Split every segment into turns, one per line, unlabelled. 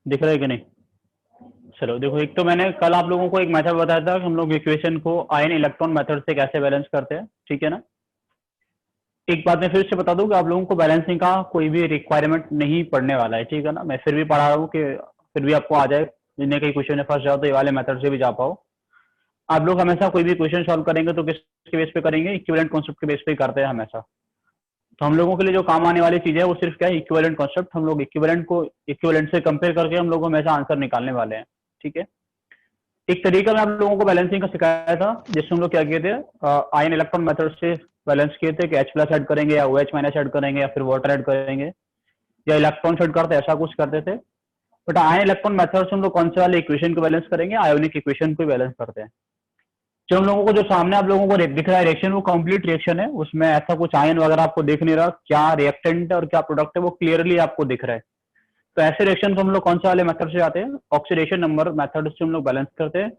दिख रहा है कि नहीं? चलो देखो, एक तो मैंने कल आप लोगों को एक मेथड बताया था कि हम लोग इक्वेशन को आयन इलेक्ट्रॉन मेथड से कैसे बैलेंस करते हैं, ठीक है ना। एक बात मैं फिर से बता दूं कि आप लोगों को बैलेंसिंग का कोई भी रिक्वायरमेंट नहीं पड़ने वाला है, ठीक है ना। मैं फिर भी पढ़ा रहा हूँ कि फिर भी आपको आ जाए, जिन्हें कई क्वेश्चन में फंस जाओ तो ये वाले मेथड से भी जा पाओ। आप लोग हमेशा कोई भी क्वेश्चन सॉल्व करेंगे तो किसके बेस पे करेंगे? इक्विवेलेंट कॉन्सेप्ट के बेस पे ही करते हैं हमेशा। तो हम लोगों के लिए जो काम आने वाली चीज है वो सिर्फ क्या है? Equivalent concept. हम लोग इक्विवेलेंट को इक्विवेलेंट से कंपेयर करके हम लोग हमेशा आंसर निकालने वाले हैं, ठीक है। एक तरीका मैं आप लोगों को बैलेंसिंग का सिखाया था, जिससे हम लोग क्या किए थे, आयन इलेक्ट्रॉन मेथड से बैलेंस किए थे कि H प्लस ऐड करेंगे या OH माइनस ऐड करेंगे या फिर वाटर ऐड करेंगे या इलेक्ट्रॉन ऐड करते, ऐसा कुछ करते थे। बट आयन इलेक्ट्रॉन मेथड से हम लोग कौन से वाले इक्वेशन को बैलेंस करेंगे? आयोनिक इक्वेशन को बैलेंस करते हैं। जो हम लोगों को जो सामने आप लोगों को दिख रहा है रिएक्शन, वो कंप्लीट रिएक्शन है, उसमें ऐसा कुछ आयन वगैरह आपको दिख नहीं रहा। क्या रिएक्टेंट है और क्या प्रोडक्ट है वो क्लियरली आपको दिख रहा है। तो ऐसे रिएक्शन को हम लोग कौन से वाले मेथड से आते हैं? ऑक्सीडेशन नंबर मेथड से हम लोग बैलेंस करते हैं।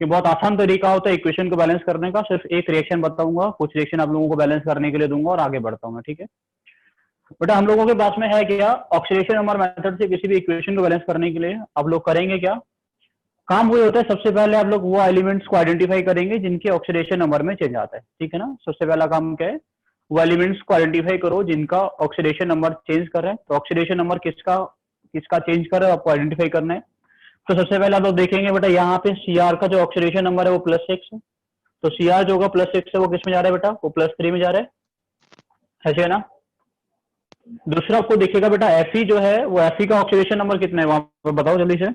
ये बहुत आसान तरीका होता है इक्वेशन को बैलेंस करने का। सिर्फ एक रिएक्शन बताऊंगा, कुछ रिएक्शन आप लोगों को बैलेंस करने के लिए दूंगा और आगे बढ़ता हूँ मैं, ठीक है। बेटा हम लोगों के पास में है क्या? ऑक्सीडेशन नंबर मेथड से किसी भी इक्वेशन को बैलेंस करने के लिए आप लोग करेंगे क्या? काम वही होता है, सबसे पहले आप लोग वो एलिमेंट्स को आइडेंटिफाई करेंगे जिनके ऑक्सीडेशन नंबर में चेंज आता है, ठीक है ना। सबसे पहला काम क्या है? वो एलिमेंट्स को आइडेंटिफाई करो जिनका ऑक्सीडेशन नंबर चेंज कर रहा है। तो ऑक्सीडेशन नंबर किसका किसका चेंज कर रहा है आपको आइडेंटिफाई करना है। तो सबसे पहले आप लोग देखेंगे बेटा, यहाँ पे Cr का जो ऑक्सीडेशन नंबर है वो +6 है। तो Cr जो होगा +6 है वो किस में जा रहा है बेटा? वो +3 में जा रहा है, ऐसे है ना। दूसरा आपको दिखेगा बेटा Fe जो है वो Fe का ऑक्सीडेशन नंबर कितना है वहां पर बताओ जल्दी से।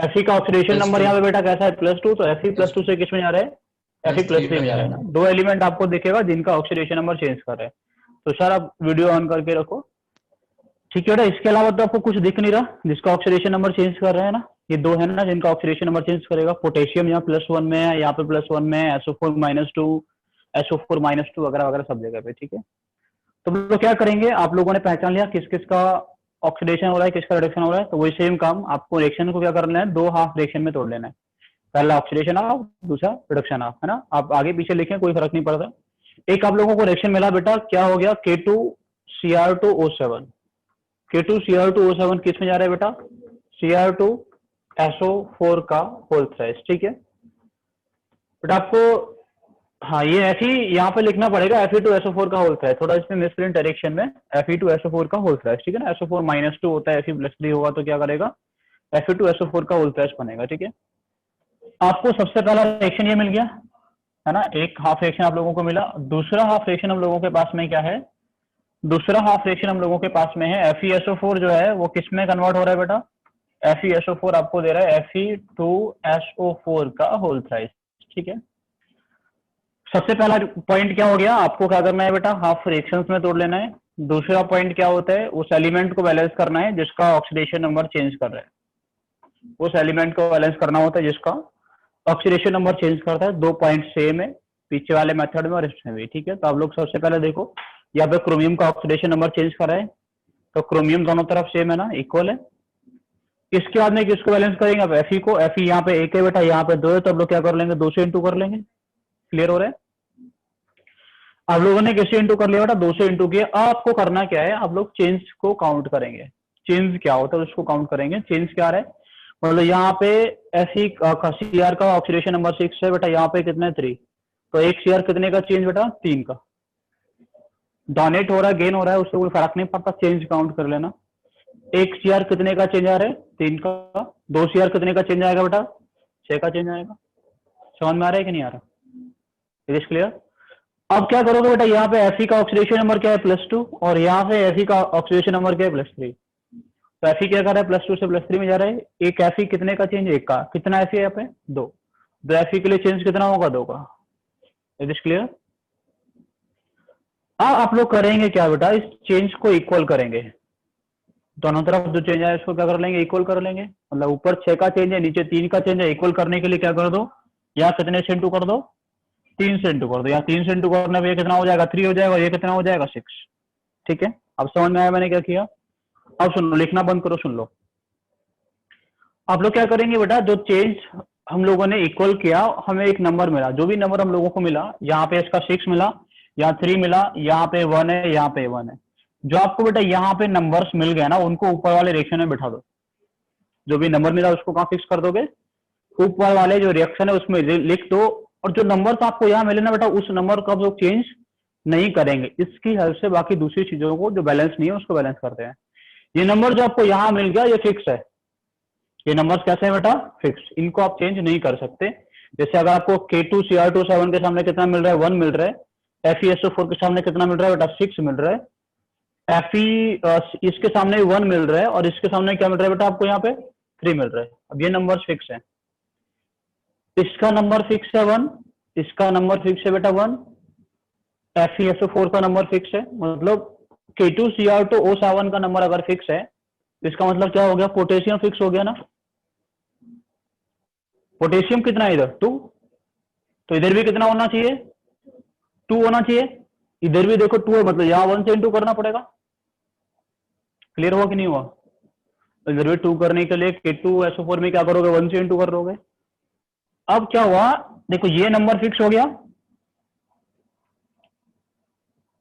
Fe का ऑक्सीडेशन नंबर यहाँ पे बेटा कैसा है? +2। तो Fe +2 से किस में जा रहा है? Fe +3 में जा रहा है ना। दो एलिमेंट आपको दिखेगा जिनका ऑक्सीडेशन नंबर चेंज कर रहा है। तो सर आप वीडियो ऑन करके रखो, ठीक है बेटा। इसके अलावा तो आपको कुछ दिख नहीं रहा जिसका ऑक्सीडेशन नंबर चेंज कर रहा है ना। ये दो है ना जिनका ऑक्सीडेशन नंबर चेंज करेगा। पोटेशियम यहाँ +1 में है, यहाँ पे +1 में है, SO4 -2, SO4 -2 वगैरह वगैरह सब जगह पे, ठीक है। तो हम लोग क्या करेंगे, आप लोगों ने पहचान लिया किस किस का ऑक्सीडेशन हो रहा है, किसका रिडक्शन हो रहा है। तो वही सेम काम आपको रिएक्शन को क्या करना है? 2 हाफ रिएक्शन में तोड़ लेना है। पहला ऑक्सीडेशन हाफ, दूसरा रिडक्शन हाफ, है ना। आप आगे पीछे लिखें कोई फर्क नहीं पड़ता। एक आप लोगों को रिएक्शन मिला बेटा, क्या हो गया? K2Cr2O7। K2Cr2O7 किस में जा रहा है बेटा? Cr2SO4 का होल थ्राइस, ठीक है बेटा। आपको हाँ ये ऐसे ही यहाँ पे लिखना पड़ेगा Fe2SO4 का होल थ्राइस। थोड़ा इसमें मिसप्रिंट डायरेक्शन में Fe2SO4 का होल थ्राइस, ठीक है ना। SO4 -2 होता है, Fe+3 होगा तो क्या करेगा? Fe2SO4 का होल थ्राइस बनेगा, ठीक है। आपको सबसे पहला रिएक्शन ये मिल गया है ना, एक हाफ रिएक्शन आप लोगों को मिला। दूसरा हाफ रिएक्शन हम लोगों के पास में क्या है? दूसरा हाफ रिएक्शन हम लोगों के पास में है FeSO4 जो है वो किस में कन्वर्ट हो रहा है बेटा? FeSO4 आपको दे रहा है Fe2SO4 का होल थ्राइस, ठीक है। सबसे पहला पॉइंट क्या हो गया? आपको क्या करना है बेटा? हाफ फ्रैक्शंस में तोड़ लेना है। दूसरा पॉइंट क्या होता है? उस एलिमेंट को बैलेंस करना है जिसका ऑक्सीडेशन नंबर चेंज कर रहा है। उस एलिमेंट को बैलेंस करना होता है जिसका ऑक्सीडेशन नंबर चेंज करता है। 2 पॉइंट सेम है पीछे वाले मेथड में और इसमें भी, ठीक है। तो आप लोग सबसे पहले देखो, यहाँ पे क्रोमियम का ऑक्सीडेशन नंबर चेंज कर रहा है, तो क्रोमियम दोनों तरफ सेम है ना, इक्वल है। इसके बाद में किसको बैलेंस करेंगे? अब Fe को। Fe यहाँ पे 1 है बेटा, यहाँ पे 2 है, तो अब लोग क्या कर लेंगे? 2 से इंटू कर लेंगे। क्लियर हो रहा है? आप लोगों ने कैसे इंटू कर लिया बेटा? 2 से इंटू किया। अब आपको करना क्या है? आप लोग चेंज को काउंट करेंगे। चेंज क्या होता है उसको काउंट करेंगे। चेंज क्या है? मतलब यहाँ पे Cr का ऑक्सीडेशन नंबर 6 है बेटा, यहाँ पे कितना है? 3। तो एक Cr कितने का चेंज बेटा? 3 का। डोनेट हो रहा है, गेन हो रहा है, उससे कोई फर्क नहीं पड़ता, चेंज काउंट कर लेना। एक Cr कितने का चेंज आ रहा है? 3 का। 2 Cr कितने का चेंज आएगा बेटा? 6 का चेंज आएगा। समझ में आ रहा है कि नहीं आ रहा? It is clear? अब क्या करोगे बेटा? यहाँ पे Fe का ऑक्सीडेशन नंबर क्या है? +2, और यहाँ पे Fe का ऑक्सीडेशन नंबर क्या है? +3। तो Fe क्या कर रहा है? +2 से +3 में जा रहा है। एक Fe कितने का चेंज? 1 का। कितना Fe है यहाँ पे? 2। तो Fe के लिए चेंज कितना होगा? 2 का। It is clear? अब आप लोग करेंगे क्या बेटा? इस चेंज को इक्वल करेंगे। दोनों तरफ जो चेंज है इसको क्या कर लेंगे? इक्वल कर लेंगे। मतलब ऊपर 6 का चेंज है, नीचे 3 का चेंज है। इक्वल करने के लिए क्या कर दो? यहाँ कितने से इंटू कर दो? 3 से इंटू कर दो। या 3 से इंटू करने पे ये कितना हो जाएगा? 3 हो जाएगा। ये कितना हो जाएगा? 6। ठीक है, अब समझ में आया मैंने क्या किया? अब सुन लो, लिखना बंद करो, सुन लो। आप लोग क्या करेंगे बेटा? जो चेंज हम लोगों ने इक्वल किया, हमें एक नंबर मिला, जो भी नंबर हम लोगों को मिला, यहाँ पे इसका 6 मिला, यहाँ 3 मिला, यहाँ पे 1 है, यहाँ पे 1 है। जो आपको बेटा यहाँ पे नंबर्स मिल गए ना, उनको ऊपर वाले रिएक्शन में बिठा दो। जो भी नंबर मिला उसको कहाँ फिक्स कर दोगे? ऊपर वाले जो रिएक्शन है उसमें लिख दो। और जो नंबर्स आपको यहाँ मिले ना बेटा, उस नंबर को आप लोग चेंज नहीं करेंगे। इसकी हेल्प से बाकी दूसरी चीजों को जो बैलेंस नहीं है उसको बैलेंस करते हैं। ये नंबर जो आपको यहाँ मिल गया ये फिक्स है। ये नंबर्स कैसे हैं बेटा? फिक्स। इनको आप चेंज नहीं कर सकते। जैसे अगर आपको K2Cr27 के सामने कितना मिल रहा है? 1 मिल रहा है। FeSO4 के सामने कितना मिल रहा है बेटा? 6 मिल रहा है। Fe इसके सामने 1 मिल रहा है और इसके सामने क्या मिल रहा है बेटा आपको यहाँ पे? 3 मिल रहा है। अब ये नंबर फिक्स है। इसका नंबर फिक्स है 1, इसका नंबर फिक्स है बेटा 1, FeSO4 का नंबर फिक्स है। मतलब K2Cr2O7 का नंबर अगर फिक्स है तो इसका मतलब क्या हो गया? पोटेशियम फिक्स हो गया ना। पोटेशियम कितना है इधर? 2। तो इधर भी कितना होना चाहिए? 2 होना चाहिए। इधर भी देखो 2 है, मतलब यहाँ 1 से इंटू करना पड़ेगा। क्लियर हुआ कि नहीं हुआ? इधर भी 2 करने के लिए K2SO4 में क्या करोगे? 1 से इंटू कर लोगे। अब क्या हुआ? देखो ये नंबर फिक्स हो गया,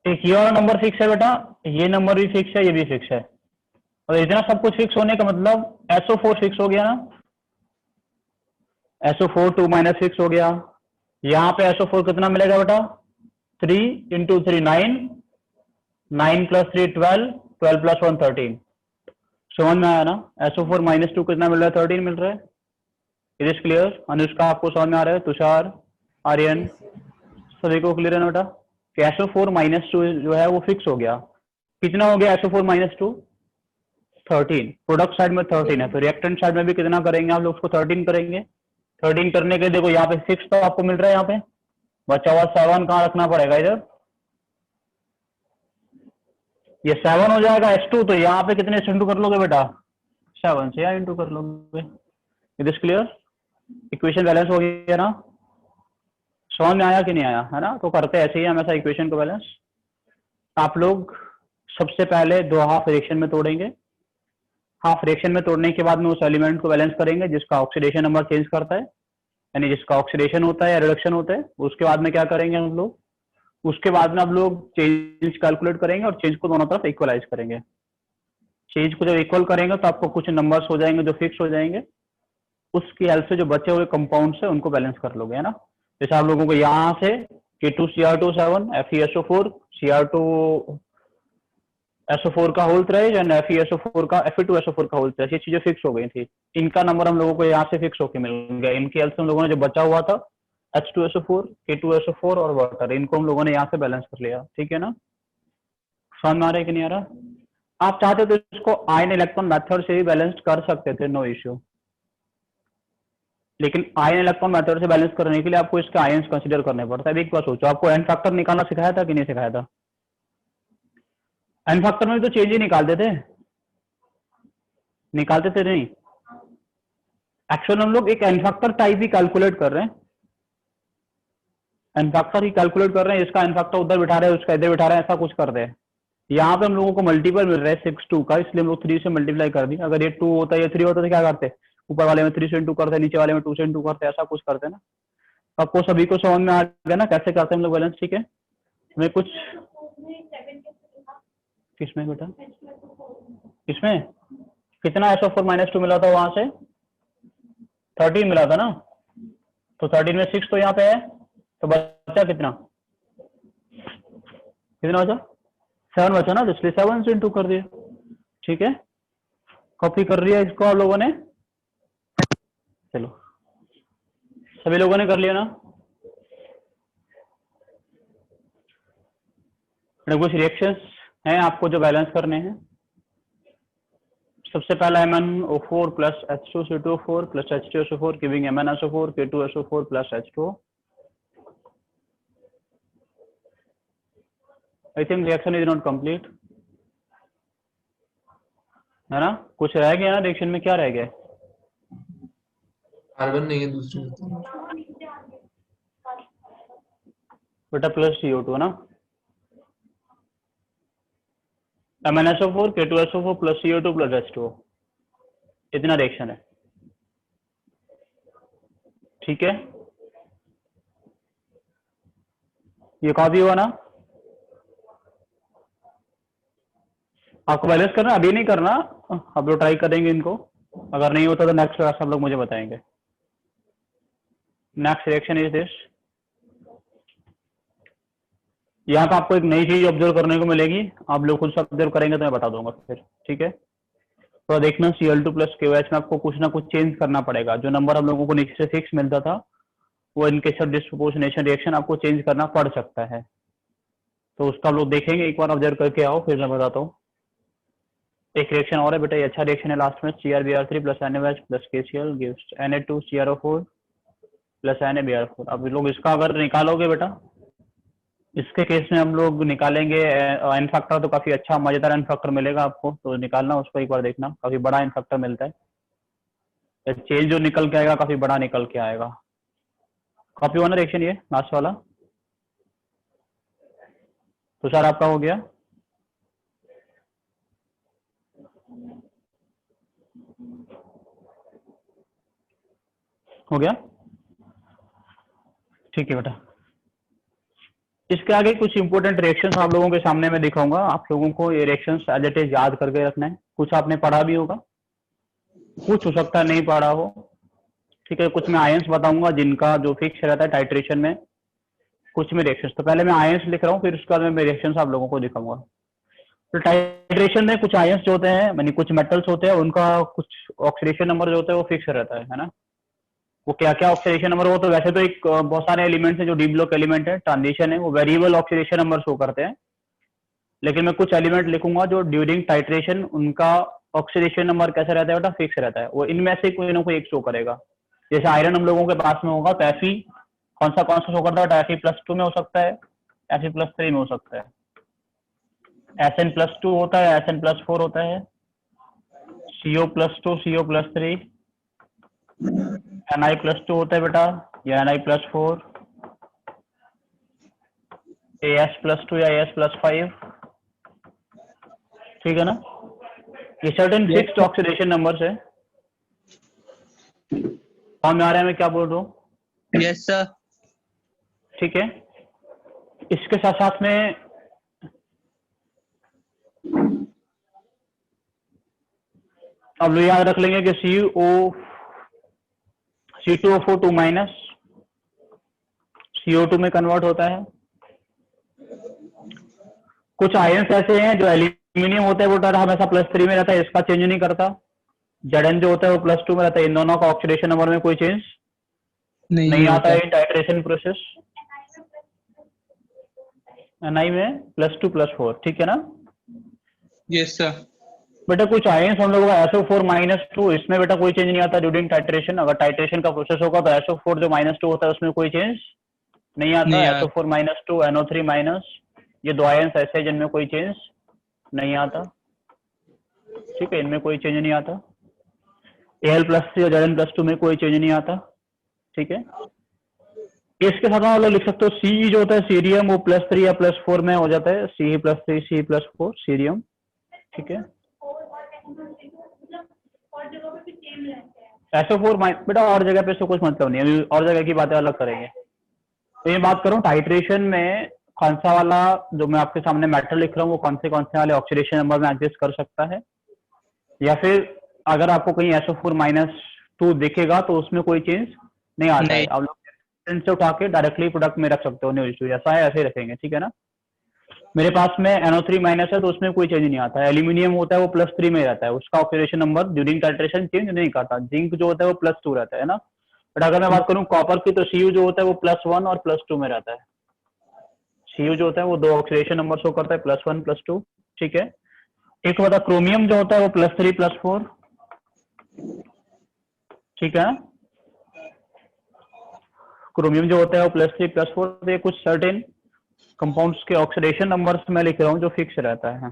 एक ये और नंबर फिक्स है बेटा, ये नंबर भी फिक्स है, ये भी फिक्स है। और इतना सब कुछ फिक्स होने का मतलब SO4 फिक्स हो गया ना। SO4 2 माइनस फिक्स हो गया। यहाँ पे SO4 कितना मिलेगा बेटा? 3 इंटू 3 9, 9 प्लस 3 12, 12 प्लस 1 13। समझ में आया ना? SO4 माइनस 2 कितना मिल रहा है? 13 मिल रहा है। It is clear? अनुष्का आपको समझ में आ रहा है? तुषार, आर्यन, सभी को क्लियर है ना बेटा? कि SO4 माइनस 2 जो है वो फिक्स हो गया। कितना हो गया SO4 माइनस 2? 13। प्रोडक्ट साइड में 13 है, तो रिएक्टेंट साइड में भी कितना करेंगे आप लोग? उसको 13 करेंगे। 13 करने के देखो यहाँ पे 6 तो आपको मिल रहा है, यहाँ पे बचा हुआ 7 कहाँ रखना पड़ेगा? इधर। ये 7 हो जाएगा S2, तो यहाँ पे कितने से इंटू कर लोगे बेटा? 7 से यहाँ इंटू कर लोगे। It is clear? Equation balance हो गया ना? समझ में आया कि नहीं आया? है ना? तो करते ऐसे ही हमेशा इक्वेशन को बैलेंस। आप लोग सबसे पहले दो हाफ रिएक्शन में तोड़ेंगे। हाफ रिएक्शन में तोड़ने के बाद में उस एलिमेंट को बैलेंस करेंगे जिसका ऑक्सीडेशन नंबर चेंज करता है, यानी जिसका ऑक्सीडेशन होता है या रिडक्शन होता है। उसके बाद में क्या करेंगे हम लोग? उसके बाद में आप लोग चेंज कैलकुलेट करेंगे और चेंज को दोनों तरफ इक्वलाइज करेंगे। चेंज को जब इक्वल करेंगे तो आपको कुछ नंबर्स हो जाएंगे जो फिक्स हो जाएंगे। उसकी हेल्प से जो बचे हुए कंपाउंड्स है उनको बैलेंस कर लोगे, है ना? जैसे आप लोगों को यहाँ से K2Cr27, FeSO4, Cr2SO4 का होल थ्राइज एंड FeSO4 का Fe2SO4 का होल थ्राइज, ये चीजें फिक्स हो गई थी। इनका नंबर हम लोगों को यहाँ से फिक्स होकर मिल गया। इनकी हेल्प से हम लोगों ने जो बचा हुआ था H2SO4, K2SO4 और वाटर, इनको हम लोगों ने यहाँ से बैलेंस कर लिया। ठीक है ना? समझ में आ रहा है कि नहीं आ रहा? आप चाहते तो इसको आयन इलेक्ट्रॉन मेथड से भी बैलेंस कर सकते थे, नो इश्यू। लेकिन आयन इलेक्ट्रॉन मेथड से बैलेंस करने के लिए आपको इसके आयंस कंसीडर करने पड़ता है। एक बार सोचो, आपको एन फैक्टर निकालना सिखाया था कि नहीं सिखाया था? एन फैक्टर में तो चेंज ही निकालते थे, निकालते थे नहीं? एक्चुअली हम लोग एक एन फैक्टर टाइप ही कैलकुलेट कर रहे हैं। एन फैक्टर ही कैलकुलेट कर रहे हैं, इसका एन फैक्टर उधर बिठा रहे हैं, उसका इधर बिठा रहे हैं, ऐसा कुछ कर रहे हैं। यहाँ पे हम लोगों को मल्टीपल मिल रहा है 6 2 का, इसलिए हम लोग 3 से मल्टीप्लाई कर दी। अगर ये 2 होता है, ये 3 होता तो क्या करते? ऊपर वाले में 3 से इंटू करते, नीचे वाले में 2 से इंटू करते, ऐसा कुछ करते ना। आपको सभी को समझ में आ गया ना कैसे करते हैं हम लोग बैलेंस? ठीक है? हमें कुछ किसमें बेटा? किसमें? कितना SO4 माइनस 2 मिला था वहां से? 13 मिला था ना। तो 13 में 6 तो यहाँ पे है, तो बचा कितना? कितना बचा? 7 बचा ना, तो इसलिए 7 से इंटू कर दिया। ठीक है? कॉपी कर लिया इसको आप लोगों ने? चलो, सभी लोगों ने कर लिया ना? कुछ रिएक्शंस हैं आपको जो बैलेंस करने हैं। सबसे पहला MnO4 plus H2CO4 plus H2SO4 giving MnSO4 K2SO4 plus H2O। I think reaction is not complete, है ना? कुछ रह गया ना रिएक्शन में? क्या रह गया?
कार्बन नहीं है दूसरे में।
बेटा प्लस CO2 ना, MnSO4 K2SO4 plus CO2 plus H2O, इतना रिएक्शन है। ठीक है? ये कॉपी हुआ ना? आपको बैलेंस करना, अभी नहीं करना, आप लोग ट्राई करेंगे इनको, अगर नहीं होता तो नेक्स्ट क्लास आप लोग मुझे बताएंगे। Next reaction is this. यहाँ पे आपको एक नई चीज ऑब्जर्व करने को मिलेगी, आप लोग खुद से ऑब्जर्व करेंगे तो मैं बता दूंगा फिर, ठीक है। तो देखना Cl2 प्लस KOH में आपको कुछ ना कुछ चेंज करना पड़ेगा। जो नंबर हम लोगों को नीचे से फिक्स मिलता था वो in case of disproportionation reaction आपको चेंज करना पड़ सकता है, तो उसका आप लोग देखेंगे, एक बार ऑब्जर्व करके आओ फिर मैं बताता हूँ। एक रिएक्शन और है बेटा, ये अच्छा रिएक्शन है लास्ट में, CrBr3 plus NaOH plus KCl gives Na2CrO4 plus NaBr4। अब लोग इसका अगर निकालोगे बेटा, इसके केस में हम लोग निकालेंगे एन फैक्टर, तो काफी अच्छा मजेदार एन फैक्टर मिलेगा आपको, तो निकालना उसको एक बार देखना, काफी बड़ा एन फैक्टर मिलता है। चेंज जो निकल के आएगा काफी बड़ा निकल के आएगा। कॉपी होना रिएक्शन ये लास्ट वाला, तो सर आपका हो गया। हो गया, ठीक है बेटा। इसके आगे कुछ इंपॉर्टेंट रिएक्शंस आप लोगों के सामने मैं दिखाऊंगा, आप लोगों को ये रिएक्शंस एज इट इज याद करके रखना है। कुछ आपने पढ़ा भी होगा, कुछ हो सकता है नहीं पढ़ा हो, ठीक है। कुछ मैं आयंस बताऊंगा जिनका जो फिक्स रहता है टाइट्रेशन में, कुछ में रिएक्शंस। तो पहले मैं आयंस लिख रहा हूँ, फिर उसके बाद मैं रिएक्शंस आप लोगों को दिखाऊंगा। तो टाइट्रेशन में कुछ आयंस जो होते हैं, यानी कुछ मेटल्स होते हैं, उनका कुछ ऑक्सीडेशन नंबर जो होता है वो फिक्स रहता है ना। वो क्या क्या ऑक्सीडेशन नंबर, वो तो वैसे तो एक बहुत सारे एलिमेंट्स हैं जो डी ब्लॉक एलिमेंट है, ट्रांजिशन है, वो वेरिएबल ऑक्सीडेशन नंबर शो करते हैं। लेकिन मैं कुछ एलिमेंट लिखूंगा जो ड्यूरिंग टाइट्रेशन उनका ऑक्सीडेशन नंबर कैसा रहता है बेटा, फिक्स रहता है। वो इनमें से कोई ना कोई एक शो करेगा। जैसे आयरन हम लोगों के पास में होगा तो Fe कौन सा शो करता है, Fe+2 में हो सकता है, Fe+3 में हो सकता है, Sn+2 होता है, Sn+4 होता है, CO+2 CO+3, Ni+2 होता है बेटा, या Ni+4, As+2 या As+5, ठीक है ना। ये सर्टेन फिक्स्ड ऑक्सीडेशन नंबर्स है। समझ में आ रहा है मैं क्या बोल रहा हूँ?
Yes sir.
ठीक है, इसके साथ साथ में अब लोग याद रख लेंगे कि C2O4 2 माइनस CO2 में कन्वर्ट होता है। कुछ आयंस ऐसे हैं जो एल्यूमिनियम होता है वो हमेशा +3 में रहता है, इसका चेंज नहीं करता। Zn जो होता है वो +2 में रहता है। इन दोनों का ऑक्सीडेशन नंबर में कोई चेंज नहीं आता है इन टाइट्रेशन प्रोसेस। Ni में +2 +4, ठीक है ना।
Yes sir.
बेटा कुछ आयंस हम लोगों का SO4-2, इसमें बेटा कोई चेंज नहीं आता ड्यूरिंग टाइट्रेशन। अगर टाइट्रेशन का प्रोसेस होगा तो SO4 जो -2 होता है उसमें कोई चेंज नहीं आता। SO4-2 NO3-, ये दो आयंस ऐसे हैं जिनमें कोई चेंज नहीं आता, ठीक है, इनमें कोई चेंज नहीं आता। Al+3 और Zn+2 में कोई चेंज नहीं आता, ठीक है। इसके साथ हम लोग लिख सकते हो Ce जो होता है सीरियम, वो +3 या +4 में हो जाता है, Ce+3 Ce+4 सीरियम, ठीक है। SO4 बेटा और जगह पे इससे कुछ मतलब नहीं है, अभी और जगह की बातें अलग करेंगे। तो ये बात करूं टाइट्रेशन में कौन सा वाला जो मैं आपके सामने मेटल लिख रहा हूँ वो कौन से वाले ऑक्सीडेशन नंबर में एडजस्ट कर सकता है, या फिर अगर आपको कहीं SO4-2 दिखेगा तो उसमें कोई चेंज नहीं आता है। आप लोग से उठा के डायरेक्टली प्रोडक्ट में रख सकते हो, न्यू इशू ऐसा है, ऐसे ही रखेंगे, ठीक है ना। मेरे पास में NO3- है तो उसमें कोई चेंज नहीं आता है। एल्यूमिनियम होता है वो +3 में रहता है, उसका oxidation number during titration change नहीं करता। जिंक जो होता है वो +2 रहता है ना। बट अगर मैं बात करूं कॉपर की तो Cu जो होता है वो +1 और +2 में रहता है। Cu जो होता है वो दो ऑक्सीडेशन नंबर शो करता है, +1 +2, ठीक है। एक होता है क्रोमियम जो होता है वो +3 +4, ठीक है। क्रोमियम जो होता है वो +3 +4, ये कुछ सर्टेन कंपाउंड्स के ऑक्सीडेशन नंबर्स मैं लिख रहा हूँ जो फिक्स रहता है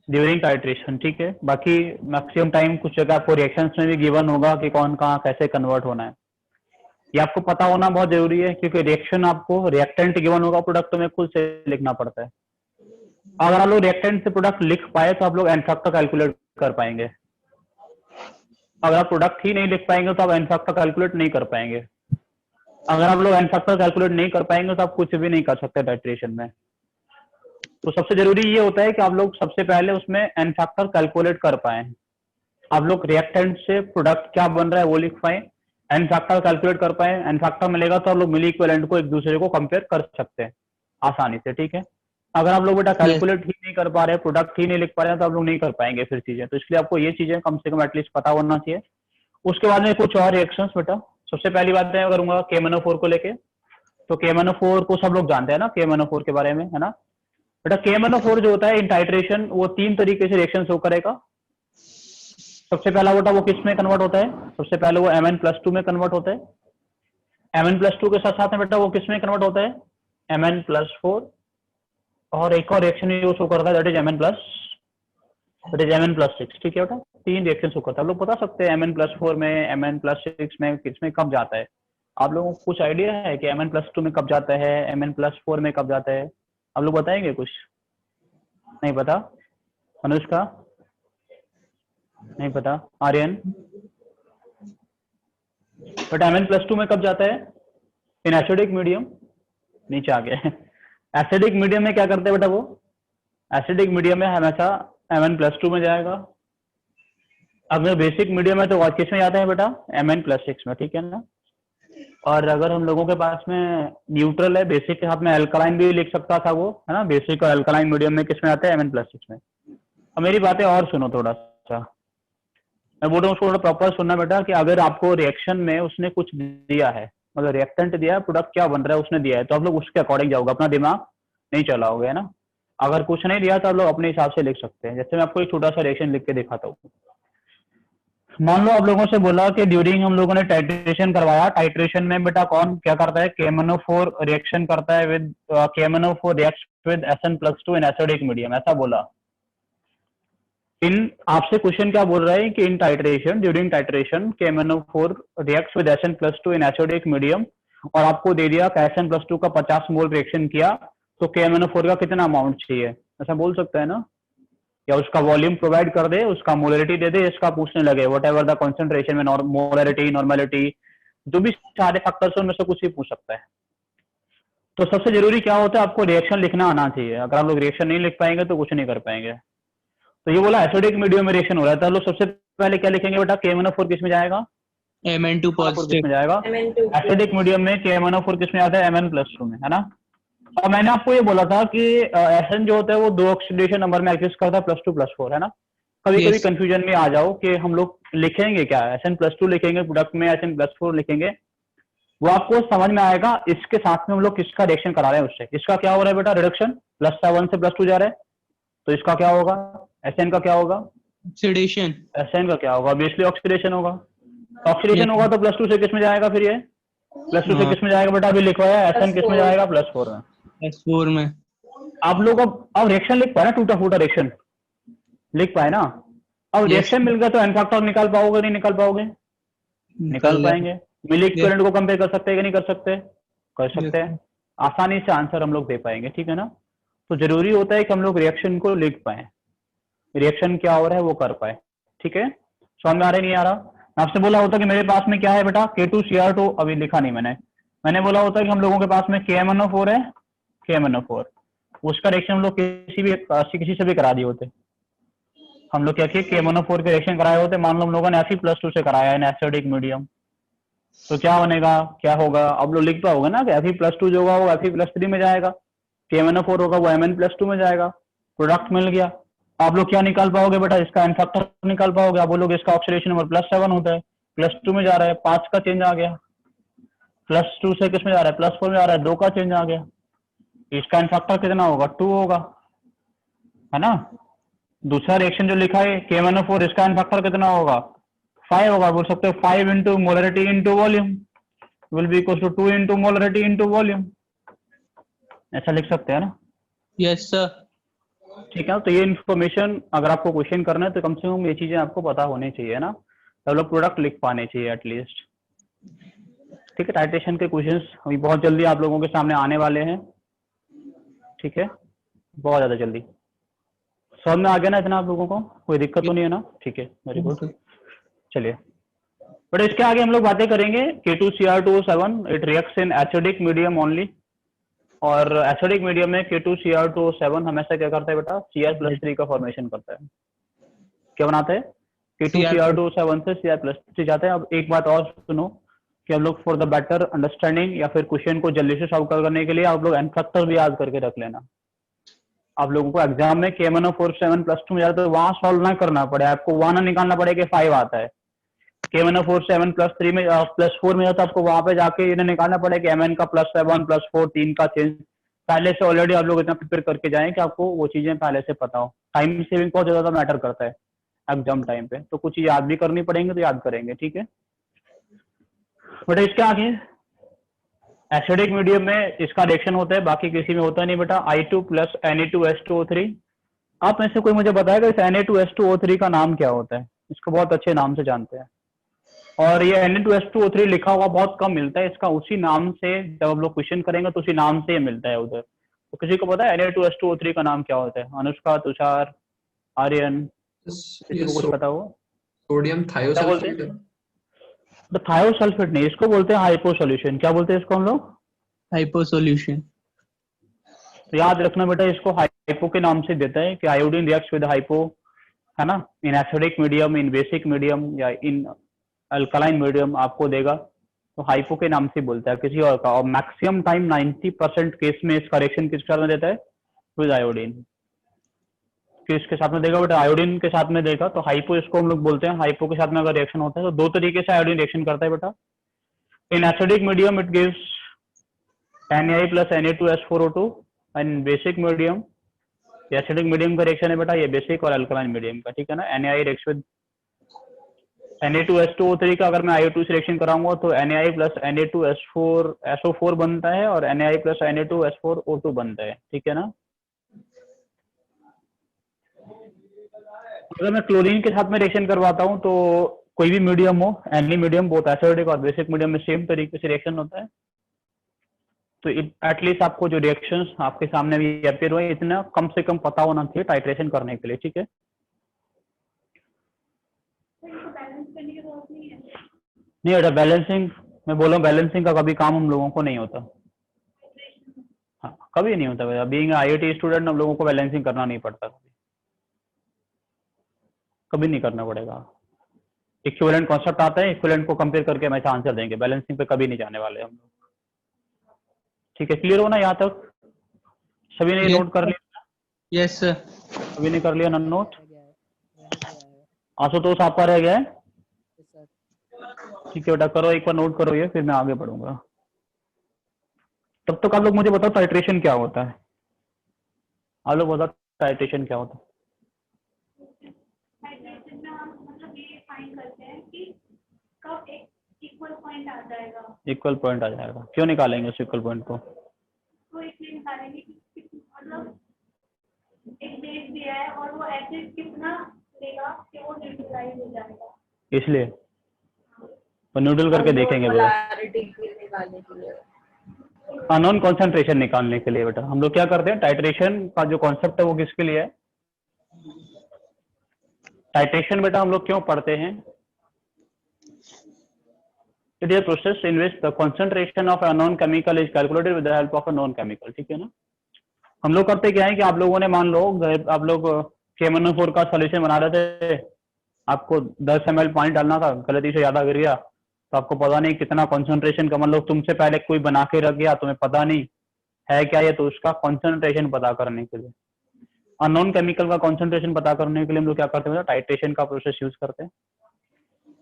ड्यूरिंग टाइट्रेशन, ठीक है। बाकी मैक्सिमम टाइम कुछ जगह आपको रिएक्शंस में भी गिवन होगा कि कौन कहाँ कैसे कन्वर्ट होना है, ये आपको पता होना बहुत जरूरी है, क्योंकि रिएक्शन आपको रिएक्टेंट गिवन होगा प्रोडक्ट में खुद से लिखना पड़ता है। अगर आप लोग रिएक्टेंट से प्रोडक्ट लिख पाए तो आप लोग एन फैक्टर कैलकुलेट कर पाएंगे। अगर आप प्रोडक्ट ही नहीं लिख पाएंगे तो आप एन फैक्टर कैलकुलेट नहीं कर पाएंगे। अगर आप लोग एन फैक्टर कैलकुलेट नहीं कर पाएंगे तो आप कुछ भी नहीं कर सकते टाइट्रेशन में। तो सबसे जरूरी ये होता है कि आप लोग सबसे पहले उसमें एन फैक्टर कैलकुलेट कर पाए, आप लोग रिएक्टेंट से प्रोडक्ट क्या बन रहा है वो लिख पाए, एन फैक्टर कैलकुलेट कर पाए, एन फैक्टर मिलेगा तो आप लोग मिली इक्विवेलेंट को एक दूसरे को कंपेयर कर सकते हैं आसानी से, ठीक है। अगर आप लोग बेटा
यस
कैलकुलेट ही नहीं कर पा रहे, प्रोडक्ट ही नहीं लिख पा रहे हैं, तो आप लोग नहीं कर पाएंगे फिर चीजें, तो इसलिए आपको ये चीजें कम से कम एटलीस्ट पता होना चाहिए। उसके बाद में कुछ और रिएक्शंस बेटा, सबसे पहली बात मैं करूंगा KMnO4 को लेके। तो KMnO4 को सब लोग जानते हैं ना, KMnO4 के बारे में, है ना बेटा। KMnO4 जो होता है इन टाइट्रेशन वो 3 तरीके से रिएक्शन शो करेगा। सबसे पहला बेटा वो किस में कन्वर्ट होता है, सबसे पहले वो Mn+2 में कन्वर्ट होता है। Mn+2 के साथ साथ में बेटा वो किस में कन्वर्ट होता है, Mn+4, और एक और रिएक्शन जो शो करता है दैट इज Mn+6, ठीक है बेटा। 3 रिएक्शन शो करता है, आप लोग बता सकते हैं Mn+4 में, Mn+6 में किसमें कब जाता है। आप लोगों को कुछ आइडिया है कि Mn+2 में कब जाता है, Mn+4 में कब जाता है, आप लोग बताएंगे कुछ? नहीं पता? अनुष्का नहीं पता? आर्यन? बट Mn+2 में कब जाता है, इन एसिडिक मीडियम, नीचे आ गया। एसिडिक मीडियम में क्या करते हैं बेटा वो, एसिडिक मीडियम में हमेशा Mn+2 में जाएगा। अगर बेसिक मीडियम है तो और किस में जाते हैं बेटा, Mn+6 में, ठीक है ना। और अगर हम लोगों के पास में न्यूट्रल है, बेसिक के साथ में अल्कलाइन भी लिख सकता था वो, है ना, बेसिक और अल्कलाइन मीडियम में किस में आता है, Mn+6 में। अब मेरी बातें और सुनो थोड़ा सा, मैं बोल रहा हूँ उसको थोड़ा प्रॉपर सुनना बेटा, कि अगर आपको रिएक्शन में उसने कुछ दिया है, मतलब रिएक्टेंट दिया है, प्रोडक्ट क्या बन रहा है उसने दिया है, तो आप लोग उसके अकॉर्डिंग जाओगे, अपना दिमाग नहीं चलाओगे, है ना। अगर कुछ नहीं दिया तो आप लोग अपने हिसाब से लिख सकते हैं। जैसे मैं आपको एक छोटा सा रिएक्शन लिख के दिखाता हूँ। मान लो आप लोगों से बोला कि ड्यूरिंग हम लोगों ने टाइट्रेशन करवाया, टाइट्रेशन में बेटा कौन क्या करता है, KMnO4 रिएक्शन करता है with KMnO4 reacts with Sn+2 in acidic medium, ऐसा बोला। इन आपसे क्वेश्चन क्या बोल रहा है कि in titration, during titration KMnO4 reacts with Sn+2 in acidic medium, और आपको दे दिया कि Sn+2 का 50 मोल रिएक्शन किया, तो KMnO4 का कितना अमाउंट चाहिए, ऐसा बोल सकता है ना। या उसका वॉल्यूम प्रोवाइड कर दे, उसका मोलरिटी दे दे, इसका पूछने लगे वट एवर द कॉन्सेंट्रेशन में, मोलरिटी, नॉर्मेलिटी, जो भी सारे फैक्टर्स उनमें से कुछ भी पूछ सकता है। तो सबसे जरूरी क्या होता है, आपको रिएक्शन लिखना आना चाहिए। अगर आप लोग रिएक्शन नहीं लिख पाएंगे तो कुछ नहीं कर पाएंगे। तो ये बोला एसिडिक मीडियम में रिएक्शन हो रहा है, तो लोग सबसे पहले क्या लिखेंगे बेटा, KMnO4 किस में जाएगा,
Mn2
किस
पॉजिटिव।
में जाएगा, एसिडिक मीडियम में KMnO4 किस में आता है, Mn+2 में, है ना। और मैंने आपको ये बोला था कि Sn जो होता है वो 2 ऑक्सीडेशन नंबर में एग्जिस्ट करता है, +2 + 4, है ना। कभी कभी
यस
कंफ्यूजन में आ जाओ कि हम लोग लिखेंगे क्या, Sn+2 लिखेंगे प्रोडक्ट में, Sn+4 लिखेंगे, वो आपको समझ में आएगा इसके साथ में हम लोग किसका रिएक्शन करा रहे हैं उससे। इसका क्या हो रहा है बेटा, रिडक्शन, +7 से +2 जा रहा है, तो इसका क्या होगा, Sn का क्या होगा,
ऑक्सीडेशन।
Sn का क्या होगा, ऑब्वियसली ऑक्सीडेशन होगा। ऑक्सीडेशन
यस
होगा तो +2 से किस में जाएगा, फिर ये +2 से किस में जाएगा बेटा, अभी लिखवाया Sn किस में जाएगा, +4 में।
+4 में।
आप लोग अब रिएक्शन लिख पाए ना, टूटा फूटा रिएक्शन लिख पाए ना। अब
यस
रिएक्शन मिल गया तो एन फैक्टर निकाल पाओगे, नहीं निकाल पाओगे, निकाल
निकल गया।
पाएंगे। मिली
यस
इक्विवेलेंट को कंपेयर कर सकते हैं कि नहीं कर सकते, कर सकते
यस
हैं, आसानी से आंसर हम लोग दे पाएंगे, ठीक है ना। तो जरूरी होता है कि हम लोग रिएक्शन को लिख पाए, रिएक्शन क्या हो रहा है वो कर पाए, ठीक है। समझ में आ रहा है नहीं आ रहा। मैं आपसे बोला होता कि मेरे पास में क्या है बेटा, K2Cr2, अभी लिखा नहीं मैंने बोला होता कि हम लोगों के पास में KMnO4 है, KMnO4, उसका रिएक्शन हम लोग किसी से भी करा दिए होते। हम लोग क्या किए, KMnO4 के रिएक्शन कराए होते, मान लो हम लोगों ने Fe+2 से कराया है एसिडिक मीडियम, तो क्या बनेगा, क्या होगा, अब लोग लिख पाओगे ना कि Fe+2 जो होगा वो Fe+3 में जाएगा, KMnO4 होगा वो Mn+2 में जाएगा, प्रोडक्ट मिल गया। आप लोग क्या निकाल पाओगे बेटा, इसका एन फैक्टर निकाल पाओगे। आप बोलोगे इसका ऑक्सीडेशन नंबर +7 होता है, +2 में जा रहा है, 5 का चेंज आ गया, +2 से किस में जा रहा है, +4 में जा रहा है, 2 का चेंज आ गया, इसका एन फैक्टर कितना होगा, 2 होगा, है ना। दूसरा रिएक्शन जो लिखा है KMnO4, इसका एन फैक्टर कितना होगा, 5 होगा। बोल सकते हो 5 into molarity into volume will be equal to 2 into molarity into volume, ऐसा लिख सकते हैं ना।
Yes sir.
ठीक है, तो ये इन्फॉर्मेशन अगर आपको क्वेश्चन करना है तो कम से कम ये चीजें आपको पता होनी चाहिए ना, तो लोग प्रोडक्ट लिख पाने चाहिए एटलीस्ट, ठीक है। टाइट्रेशन के क्वेश्चंस अभी बहुत जल्दी आप लोगों के सामने आने वाले हैं, ठीक है, बहुत ज्यादा जल्दी। समझ में आ गया ना इतना आप लोगों को, कोई दिक्कत तो नहीं है ना, ठीक है, वेरी गुड। चलिए, बट इसके आगे हम लोग बातें करेंगे K2Cr2O7, it reacts in acidic medium only, और एसिडिक मीडियम में K2Cr2O7 हमेशा क्या करता है बेटा, Cr+3 का फॉर्मेशन करता है। क्या बनाता है? K2Cr2O7 से Cr+3 जाते हैं। अब एक बात और सुनो कि हम लोग फॉर द बेटर अंडरस्टैंडिंग या फिर क्वेश्चन को जल्दी से सॉल्व करने के लिए आप लोग n फैक्टर भी याद करके रख लेना। आप लोगों को एग्जाम में K1O47 +2 में जाता है तो वहां सॉल्व ना करना पड़े, आपको वहां ना निकालना पड़े कि 5 आता है। K1O47 +3 में +4 में जाता है, आपको वहां पे जाके इन्हें निकालना पड़े कि Mn का +7 +4 3 का चेंज पहले से ऑलरेडी आप लोग इतना प्रिपेयर करके जाएं कि आपको वो चीजें पहले से पता हो। टाइम सेविंग बहुत ज्यादा मैटर करता है एग्जाम टाइम पे, तो कुछ याद भी करनी पड़ेंगे तो याद करेंगे, ठीक है। बेटा इसके आगे एसिडिक मीडियम में इसका रिएक्शन होता है, बाकी किसी में होता नहीं बेटा, I2 + Na2H2O3। आप में से कोई मुझे बताएगा इस Na2H2O3 का नाम क्या होता है? इसको बहुत अच्छे नाम से जानते हैं, और ये Na2H2O3 लिखा हुआ बहुत कम मिलता है, इसका उसी नाम से जब हम लोग क्वेश्चन करेंगे तो उसी नाम से ये मिलता है उधर। तो किसी को पता है Na2H2O3 का नाम क्या होता है? अनुष्का, तुषार, आर्यन, किसी
ये
को कुछ पता हो?
सोडियम
क्या बोलते
थायोसल्फेट
हैं? तो थायोसल्फेट नहीं, इसको बोलते हैं हाइपो सॉल्यूशन। क्या बोलते हैं इसको हम लोग?
hypo solution.
तो याद रखना बेटा, इसको हाइपो के नाम से देता है कि आयोडीन रिएक्ट्स विद हाइपो, है ना, इन एसिडिक मीडियम, इन बेसिक मीडियम या इन अल्कलाइन मीडियम आपको देगा तो हाइपो के नाम से बोलता है किसी और का। और मैक्सिमम टाइम 90% केस में इसका रिएक्शन किसके साथ में देता है? With iodine. किसके साथ में देगा बेटा? आयोडीन के साथ में देगा, तो हाइपो इसको हम लोग बोलते हैं। हाइपो के साथ में अगर रिएक्शन होता है तो दो तरीके से आयोडीन रिएक्शन करता है बेटा। इन acidic medium it gives NaI + Na2H4O2 and basic medium, acidic medium का रिएक्शन है बेटा ये बेसिक और अल्कलाइन मीडियम का, ठीक है ना। NaI रिएक्ट्स विद Na2H2O3 का अगर मैं I2 से रिएक्शन कराऊंगा तो NaI + Na2SO4 बनता है और NaI + Na2H4O2 बनता है, ठीक है ना। अगर मैं क्लोरीन के साथ में रिएक्शन करवाता हूं तो कोई भी मीडियम हो, एनी मीडियम, बोथ एसिडिक और बेसिक मीडियम में सेम तरीके से रिएक्शन होता है। तो एटलीस्ट आपको जो रिएक्शंस आपके सामने भी अपेयर हुए इतना कम से कम पता होना चाहिए टाइट्रेशन करने के लिए, ठीक है। नहीं बेटा, बैलेंसिंग मैं बोल रहा हूँ, बैलेंसिंग का कभी काम हम लोगों को नहीं होता। हाँ, कभी नहीं होता बेटा। बीइंग IIT स्टूडेंट हम लोगों को बैलेंसिंग करना नहीं पड़ता, कभी नहीं करना पड़ेगा। इक्विवेलेंट कॉन्सेप्ट आता है, इक्विवेलेंट को कंपेयर करके हम ऐसा आंसर देंगे, बैलेंसिंग पे कभी नहीं जाने वाले हम लोग, ठीक है। क्लियर हो ना यहाँ तक? सभी ने
Yes.
नोट कर लिया?
Yes sir.
सभी ने कर लिया ना नोट? आशुतोष आपका रह गया है? ठीक है बेटा, करो एक बार नोट करो ये, फिर मैं आगे बढ़ूंगा। तब तक आप लोग मुझे बताओ टाइट्रेशन क्या होता है? आप लोग बताओ टाइट्रेशन क्या होता है?
टाइट्रेशन में हम मतलब ये फाइंड करते हैं कि कब एक इक्वल पॉइंट आ जाएगा।
इक्वल पॉइंट आ जाएगा, क्यों निकालेंगे उस इक्वल पॉइंट को?
तो इसलिए निकालेंगे कि मतलब एक बेस दिया है और वो एसिड कितना लेगा कि वो न्यूट्रलाइज हो जाएगा,
इसलिए तो न्यूट्रल करके देखेंगे बेटा। अननोन कॉन्सेंट्रेशन निकालने के लिए बेटा हम लोग क्या करते हैं, टाइट्रेशन का जो कॉन्सेप्ट है वो किसके लिए है? टाइट्रेशन बेटा हम लोग क्यों पढ़ते हैं? It is a process in which the concentration of a non chemical is calculated with the help of a non chemical, ठीक है ना। हम लोग करते क्या है कि आप लोगों ने मान लो आप लोग K1O4 का सॉल्यूशन बना रहे थे, आपको 10 ml पानी डालना था, गलती से ज्यादा गिर गया तो आपको पता नहीं कितना कॉन्सेंट्रेशन का, मतलब तुमसे पहले कोई बना के रख गया, तुम्हें पता नहीं है क्या ये, तो उसका कॉन्सेंट्रेशन पता करने के लिए, अननोन केमिकल का कॉन्सेंट्रेशन पता करने के लिए हम लोग क्या करते हैं, टाइट्रेशन का प्रोसेस यूज करते हैं।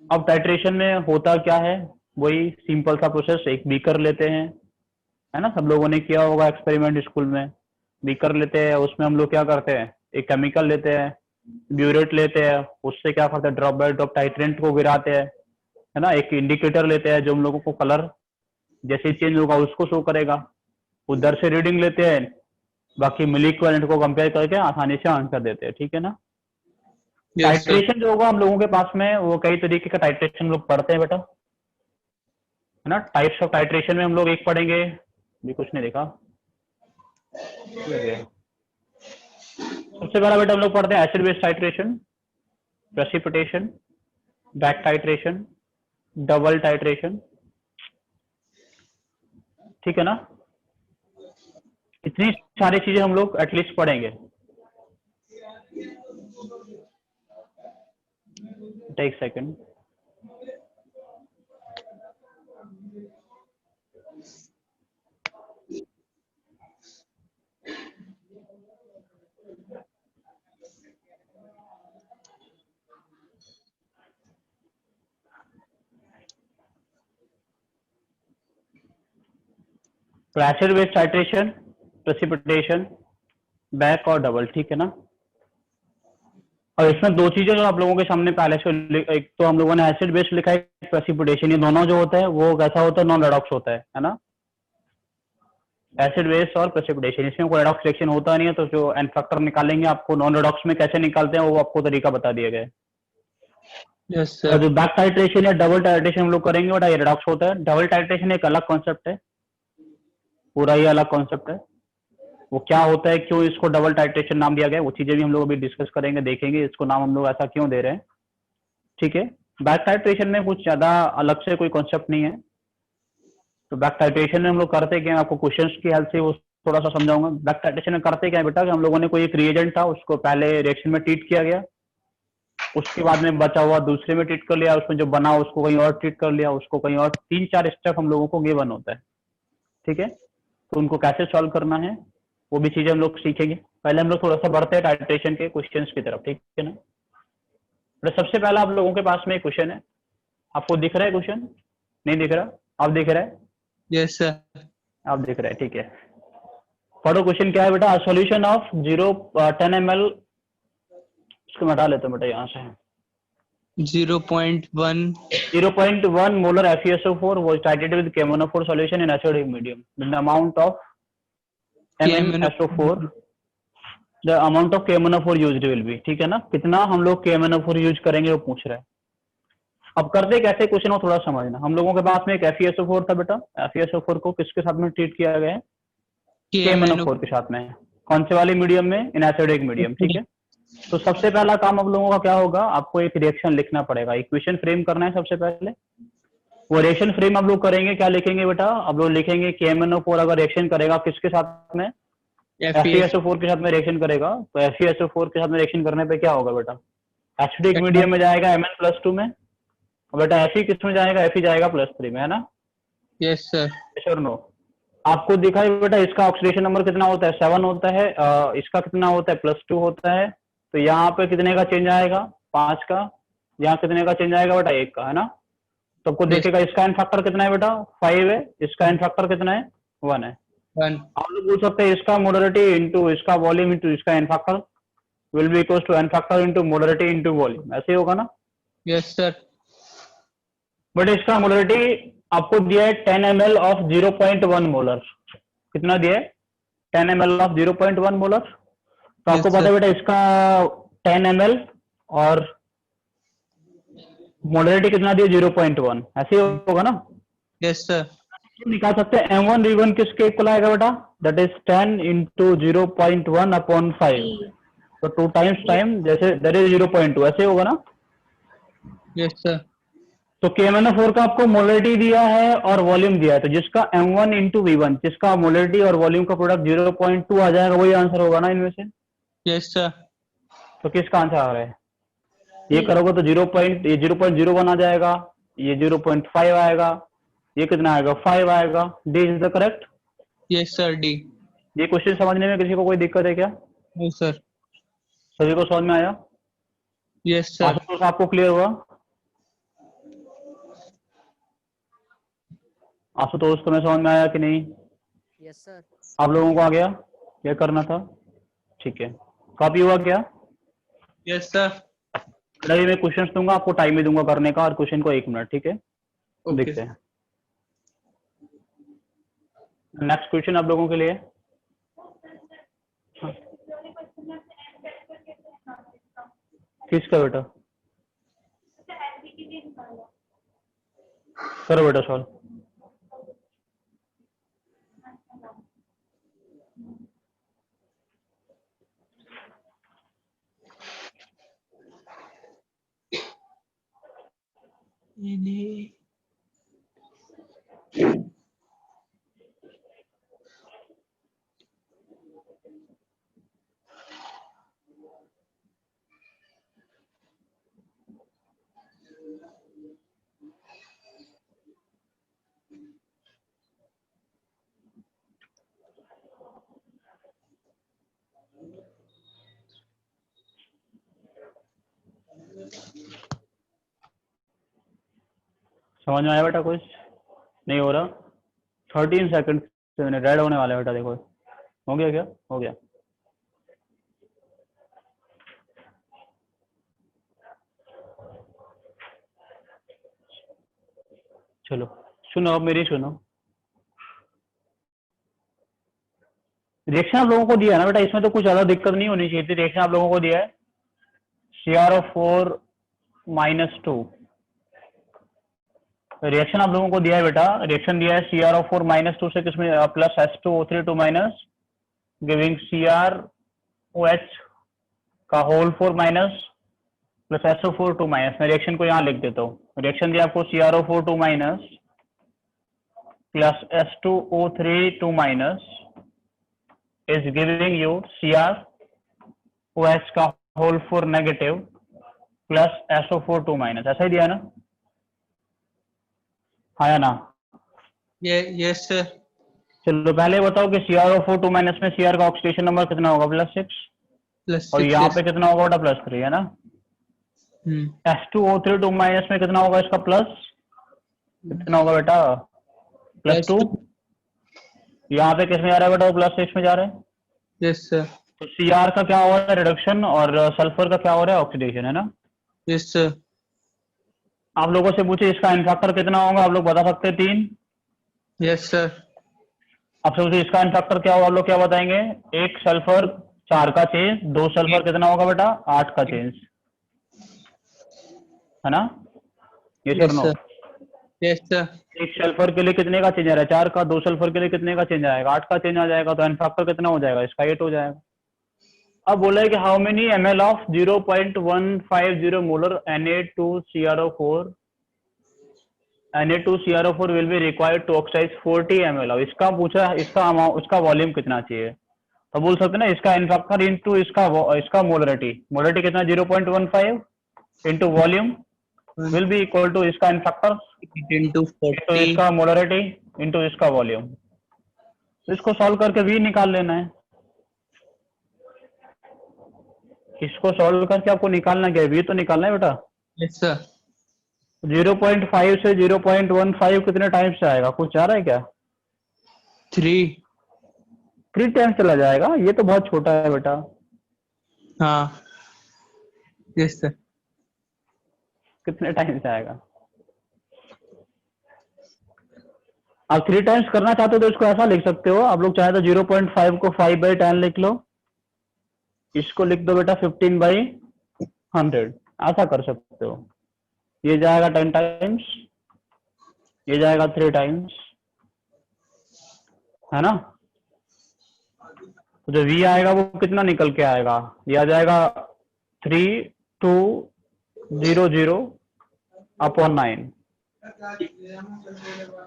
अब टाइट्रेशन में होता क्या है, वही सिंपल सा प्रोसेस, एक बीकर लेते हैं, है ना, सब लोगों ने किया होगा एक्सपेरिमेंट स्कूल में। बीकर लेते हैं, उसमें हम लोग क्या करते हैं, एक केमिकल लेते हैं, ब्यूरेट लेते हैं, उससे क्या करते हैं, ड्रॉप बाय ड्रॉप टाइट्रेंट को गिराते हैं, है ना। एक इंडिकेटर लेते हैं जो हम लोगों को कलर जैसे चेंज होगा उसको शो करेगा, उधर से रीडिंग लेते हैं, बाकी मिली इक्विवेलेंट को कंपेयर करके आसानी से आंसर देते हैं, ठीक है ना।
Yes sir.
टाइट्रेशन जो होगा हम लोगों के पास में, वो कई तरीके का टाइट्रेशन लोग पढ़ते हैं बेटा, है ना। टाइप्स ऑफ टाइट्रेशन में हम लोग एक पढ़ेंगे, भी कुछ नहीं देखा, सबसे पहला बेटा हम लोग पढ़ते हैं acid base titration, precipitation, back titration, double titration, ठीक है ना। इतनी सारी चीजें हम लोग एटलीस्ट पढ़ेंगे। Take second. तो acid base titration, precipitation, back और डबल, ठीक है ना। और इसमें दो चीजें जो आप लोगों के सामने पहले से, एक तो हम लोगों ने एसिड बेस लिखा है, प्रेसिपिटेशन, ये दोनों जो होता है वो कैसा होता है, नॉन रेडॉक्स होता है ना। एसिड बेस और प्रेसिपिटेशन, इसमें कोई रेडॉक्स रिएक्शन होता नहीं है, तो जो एन फैक्टर निकालेंगे आपको नॉन रेडॉक्स में कैसे निकालते हैं वो आपको तरीका बता दिया गया है।
Yes,
और
sir.
जो बैक टाइट्रेशन या डबल टाइट्रेशन हम लोग करेंगे वो रेडॉक्स होता है। डबल टाइट्रेशन एक अलग कॉन्सेप्ट है, पूरा ही अलग कॉन्सेप्ट है। वो क्या होता है, क्यों इसको डबल टाइट्रेशन नाम दिया गया है, वो चीजें भी हम लोग अभी डिस्कस करेंगे, देखेंगे इसको नाम हम लोग ऐसा क्यों दे रहे हैं, ठीक है। बैक टाइट्रेशन में कुछ ज्यादा अलग से कोई कॉन्सेप्ट नहीं है। तो बैक टाइट्रेशन में हम लोग करते क्या, आपको क्वेश्चंस की हेल्प से वो थोड़ा सा समझाऊंगा। बैक टाइट्रेशन में करते क्या है बेटा, कि हम लोगों ने कोई एक रिएजेंट था उसको पहले रिएक्शन में ट्रीट किया गया, उसके बाद में बचा हुआ दूसरे में ट्रीट कर लिया, उसमें जो बना उसको कहीं और ट्रीट कर लिया, उसको कहीं और, 3-4 स्टेप हम लोगों को गिवन होता है, ठीक है। तो उनको कैसे सॉल्व करना है वो भी चीजें हम लोग सीखेंगे। पहले हम लोग थोड़ा सा बढ़ते हैं टाइट्रेशन के क्वेश्चंस की तरफ, ठीक है ना। तो सबसे पहला आप लोगों के पास में एक क्वेश्चन है, आपको दिख रहा है क्वेश्चन, नहीं दिख रहा, आप दिख रहा है,
Yes, sir.
आप दिख रहे हैं, ठीक है। पढ़ो क्वेश्चन क्या है बेटा, सॉल्यूशन ऑफ 10 ml, इसको मैं हटा लेता हूँ बेटा यहाँ से।
0.1
0.1 molar FeSO4 was titrated with KMnO4 solution in acidic medium. The amount of MnSO4, the amount of KMnO4 used will be, ठीक है ना, कितना हम लोग KMnO4 यूज करेंगे वो पूछ रहा है। अब करते कैसे क्वेश्चन हो थोड़ा समझना। हम लोगों के पास में एक FeSO4 था बेटा, FeSO4 को किसके साथ में ट्रीट किया गया है, KMnO4 के साथ में। कौन से वाले मीडियम में, इन एसिडिक मीडियम, ठीक है। तो सबसे पहला काम आप लोगों का क्या होगा, आपको एक रिएक्शन लिखना पड़ेगा, इक्वेशन फ्रेम करना है सबसे पहले। वो रिएक्शन फ्रेम आप लोग करेंगे, क्या लिखेंगे बेटा, आप लोग लिखेंगे KMnO4 अगर रिएक्शन करेगा किसके साथ में, FeSO4 के साथ में रिएक्शन करेगा, तो FeSO4 के साथ में रिएक्शन करने पे क्या होगा बेटा, एसिडिक मीडियम में जाएगा Mn+2 में, और बेटा Fe किस में जाएगा, Fe जाएगा +3 में, है ना।
Yes, sir.
यस और नो। आपको दिखा है बेटा इसका ऑक्सीडेशन नंबर कितना होता है, 7 होता है, इसका कितना होता है, +2 होता है। तो यहाँ पे कितने का चेंज आएगा, 5 का, यहाँ कितने का चेंज आएगा बेटा, 1 का, है ना। तो आपको
Yes.
देखेगा इसका एन फैक्टर कितना है बेटा, 5 है, इसका एन फैक्टर कितना है, 1 है।
1.
आप लोग बोल सकते हैं इसका मोलरिटी इंटू इसका वॉल्यूम इंटू इसका N factor will be equal to N factor into molarity into volume, ऐसे होगा ना।
Yes, sir.
बट इसका मोलरिटी आपको दिया है 10 ml ऑफ 0.1 मोलर, कितना दिया है, 10 ml ऑफ 0.1 मोलर। तो आपको
Yes,
पता है
sir.
बेटा इसका 10 ml और मोलरिटी कितना दिया, 0.1, ऐसे ही होगा ना।
Yes, sir.
निकाल सकते हैं M1 V1 किसके इक्वल आएगा बेटा, दैट इज 10 इंटू 0.1 अपॉन 5, तो 2 टाइम्स टाइम जैसे दैट इज 0.2, ऐसे होगा ना।
Yes, sir.
तो KMnO4 का आपको मोलरिटी दिया है और वॉल्यूम दिया है, तो जिसका M1 इंटू V1, जिसका मोलरिटी और वॉल्यूम का प्रोडक्ट 0.2 आ जाएगा, वही आंसर होगा ना इनमें से।
Yes, sir.
तो किसका आंसर आ रहा है, ये करोगे तो 0.01 आ जाएगा, ये 0.5 आएगा, ये कितना आएगा, 5 आएगा। D is the correct.
Yes, sir. D.
ये क्वेश्चन समझने में किसी को कोई दिक्कत है क्या,
No, sir.
सभी को समझ में आया,
Yes, sir.
आशुतोष आपको क्लियर हुआ, आशुतोष तुम्हें समझ में आया कि नहीं,
यस सर।
आप लोगों को आ गया क्या करना था, ठीक है। कॉपी हुआ क्या,
Yes, sir.
अभी मैं क्वेश्चन दूंगा आपको, टाइम भी दूंगा करने का, और क्वेश्चन को 1 मिनट, ठीक है।
Okay.
देखते हैं नेक्स्ट क्वेश्चन आप लोगों के लिए। हाँ। किसका बेटा, करो बेटा सॉल्व। समझ में आया बेटा? कुछ नहीं हो रहा? 13 सेकंड से रेड होने वाला है बेटा, देखो। हो गया क्या? हो गया। चलो सुनो, अब मेरी सुनो। रिएक्शन आप लोगों को दिया है ना बेटा, इसमें तो कुछ ज्यादा दिक्कत नहीं होनी चाहिए थी। रिएक्शन आप लोगों को दिया है CrO4-2। रिएक्शन आप लोगों को दिया है बेटा, रिएक्शन दिया है CrO4-2 से किसमें plus H2O3 minus giving CrOH का whole 4 minus plus SO4 minus. मैं रिएक्शन को यहाँ लिख देता हूँ। रिएक्शन दिया आपको CrO4 minus plus H2O3 minus is giving you CrOH का whole 4 negative plus SO4 minus. ऐसा ही दिया है ना? हाँ या ना?
Yes sir.
चलो पहले बताओ कि CrO4 माइनस में Cr का ऑक्सीडेशन नंबर कितना होगा? +6।
प्लस
और यहाँ पे कितना होगा बेटा? +3 है ना? H2O3 माइनस में कितना होगा इसका? प्लस कितना होगा बेटा? +2। यहाँ पे किस में जा रहा है बेटा? +6 में जा रहा है।
Yes sir.
तो Cr का क्या हो रहा है? रिडक्शन। और सल्फर का क्या हो रहा है? ऑक्सीडेशन, है ना?
Yes sir.
आप लोगों से पूछे इसका एन फैक्टर कितना होगा, आप लोग बता सकते हैं? 3।
Yes sir.
आपसे पूछे इसका एन फैक्टर क्या होगा, आप लोग क्या बताएंगे? 1 सल्फर 4 का चेंज, 2 सल्फर कितना होगा बेटा? 8 का चेंज, है ना? ये sir no.
Yes sir.
1 sulphur के लिए कितने का चेंज आ रहा है? 4 का। 2 सल्फर के लिए कितने का चेंज आएगा? 8 का चेंज आ जाएगा। तो एन फैक्टर कितना हो जाएगा इसका? 8 हो जाएगा। अब बोला है कि how many ml of 0.150 molar Na2CrO4 Na2CrO4 will be required to oxide 40 ml of. इसका पूछा, इसका अमाउंट, उसका वॉल्यूम कितना चाहिए। तो बोल सकते ना इसका एन फैक्टर इंटू इसका मोलरिटी। मोलरिटी कितना? 0.15 into volume will be equal to इसका एन फैक्टर
इंटू
इंटू
40।
इसका मोलरिटी इंटू इसका वॉल्यूम। तो इसको सॉल्व करके v निकाल लेना है। इसको सॉल्व करके आपको निकालना क्या है? v तो निकालना है बेटा।
Yes sir.
0.5 से 0.15 कितने टाइम्स से आएगा? कुछ आ रहा है क्या?
3।
3 टाइम्स चला जाएगा। ये तो बहुत छोटा है बेटा।
हाँ। Yes sir.
कितने टाइम्स से आएगा? आप 3 टाइम्स करना चाहते हो तो इसको ऐसा लिख सकते हो। आप लोग चाहे तो 0.5 को 5/10 लिख लो। इसको लिख दो बेटा 15/100। ऐसा कर सकते हो। ये जाएगा 10 टाइम्स, ये जाएगा 3 टाइम्स, है ना? तो जो v आएगा वो कितना निकल के आएगा? ये आ जाएगा 3200/9।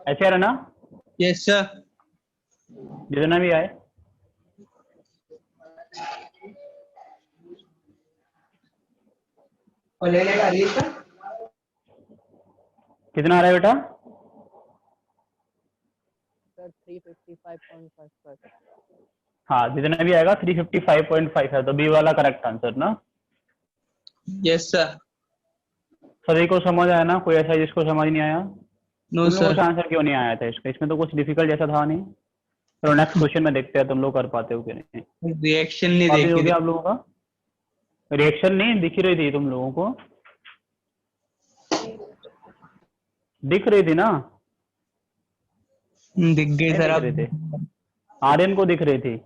ऐसे आ रहा ना?
Yes sir.
जितना भी आए।
और ले लेगा लीटर।
कितना आ रहा है बेटा?
सर 355.55।
हाँ, जितना भी आएगा 355.5 है। तो बी वाला करेक्ट आंसर ना?
Yes sir.
सभी को समझ आया ना? कोई ऐसा जिसको समझ नहीं आया?
नो
तुम लोगों
सर।
से आंसर क्यों नहीं आया था इसका? इसमें तो कुछ डिफिकल्ट जैसा था नहीं। चलो नेक्स्ट क्वेश्चन में देखते हैं तुम लोग कर पाते हो कि नहीं।
रिएक्शन नहीं
कॉपी हो
देखी
गया आप लोगों का? रिएक्शन नहीं दिख रही थी तुम लोगों को? दिख रही थी ना?
दिख गई
नहीं
सर।
दिख
अब
रही थी? आर्यन को दिख रही थी,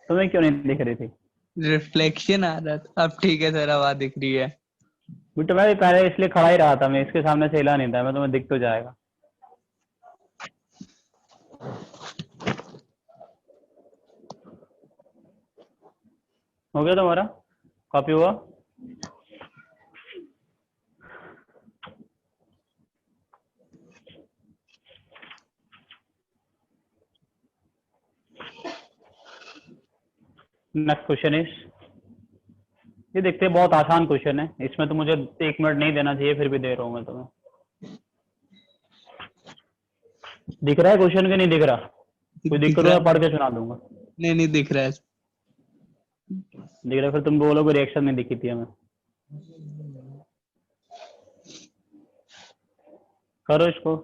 तुम्हें क्यों नहीं दिख रही थी?
रिफ्लेक्शन आ रहा था। अब ठीक है सर, आवाज दिख रही है।
बेटा मैं भी पहले इसलिए खड़ा ही रहा था, मैं इसके सामने से हिला नहीं था। मैं तुम्हें दिख तो जाएगा। हो गया तुम्हारा? कॉपी हुआ? नेक्स्ट क्वेश्चन इज, ये देखते हैं, बहुत आसान क्वेश्चन है, इसमें तो मुझे 1 मिनट नहीं देना चाहिए, फिर भी दे रहा हूँ मैं तुम्हें। दिख रहा है क्वेश्चन के नहीं दिख रहा? कोई
दिख
दिक्कत हो
रहा
या पढ़ के सुना दूंगा?
नहीं नहीं दिख रहा है।
दिख रहा है, फिर तुम बोलोगे रिएक्शन नहीं दिखी थी हमें। करो इसको।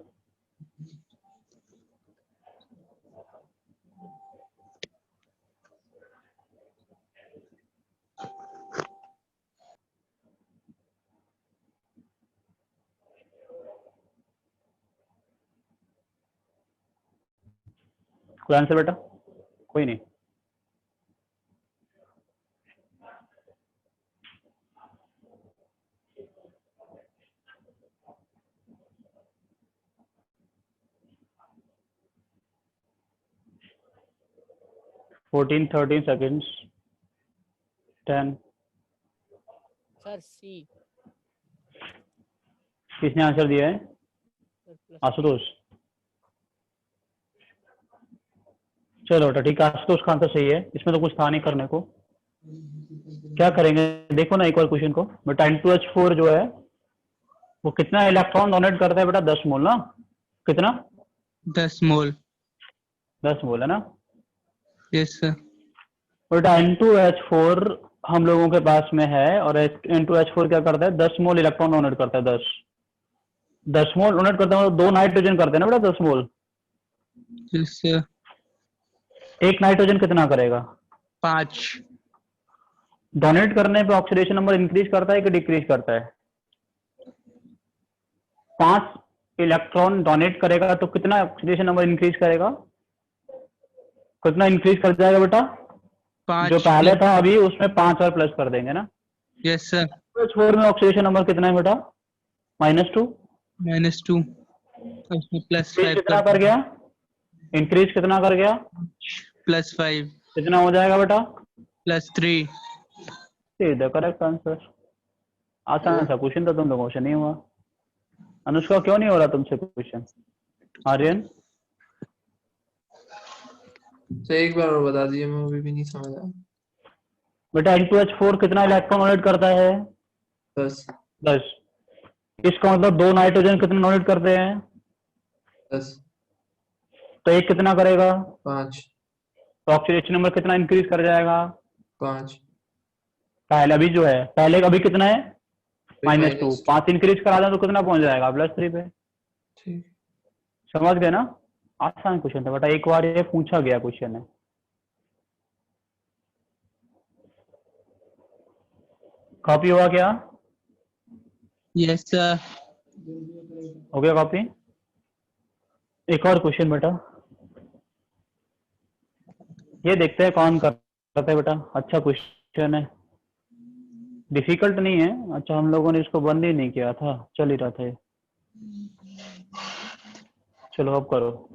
कोई आंसर बेटा? कोई नहीं। Fourteen 13 seconds. 10।
सर सी।
किसने आंसर दिया है?
Sir plus
Ashutosh. चलो बेटा ठीक है, आशुतोष का आंसर सही है, इसमें तो कुछ था नहीं करने को। क्या करेंगे देखो ना एक और क्वेश्चन को बेटा। N2H4 जो है वो कितना इलेक्ट्रॉन डोनेट करता है बेटा? 10 मोल ना? कितना?
10 मोल।
10 मोल है ना?
Yes sir.
बेटा N2H4 हम लोगों के पास में है, और N2H4 क्या करता है? 10 मोल इलेक्ट्रॉन डोनेट करता है। 10 मोल डोनेट करता है, मतलब 2 नाइट्रोजन करते हैं ना बेटा 10 मोल।
Yes sir.
एक नाइट्रोजन कितना करेगा?
5।
डोनेट करने पे ऑक्सीडेशन नंबर इंक्रीज करता है कि डिक्रीज करता है? 5 इलेक्ट्रॉन डोनेट करेगा तो कितना ऑक्सीडेशन नंबर इंक्रीज करेगा? कितना इंक्रीज कर जाएगा बेटा?
5।
जो पहले था अभी उसमें 5 और प्लस कर देंगे ना।
Yes sir.
H4 में ऑक्सीडेशन नंबर कितना है बेटा? -2।
-2 उसमें +5
कितना कर गया? इंक्रीज कितना कर गया?
+5
कितना हो जाएगा बेटा?
+3।
The correct answer. आसान सा क्वेश्चन था, तुम लोगों से नहीं हुआ। अनुष्का क्यों नहीं हो रहा तुमसे क्वेश्चन? आर्यन
तो एक बार और बता दीजिए, मैं अभी भी नहीं समझ आया।
बेटा N2H4 कितना इलेक्ट्रॉन डोनेट करता है?
10
10। इसका मतलब 2 नाइट्रोजन कितना डोनेट करते हैं?
10
तो एक कितना करेगा?
5
तो ऑक्सीडेशन नंबर कितना इंक्रीज कर जाएगा?
5
पहले अभी जो है, पहले अभी कितना है? -2।
-2।
5 इंक्रीज करा दें तो कितना पहुंच जाएगा? +3 पे।
ठीक।
समझ गए ना? आसान क्वेश्चन था बेटा, एक बार ये पूछा गया क्वेश्चन है। कॉपी हुआ क्या?
Yes sir.
हो गया कॉपी? एक और क्वेश्चन बेटा, ये देखते हैं कौन करता है बेटा। अच्छा क्वेश्चन है, डिफिकल्ट नहीं है। अच्छा हम लोगों ने इसको बंद ही नहीं किया था, चल ही रहा था ये। चलो अब करो।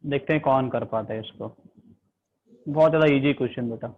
देखते हैं कौन कर पाता है इसको। बहुत ज्यादा इजी क्वेश्चन बेटा।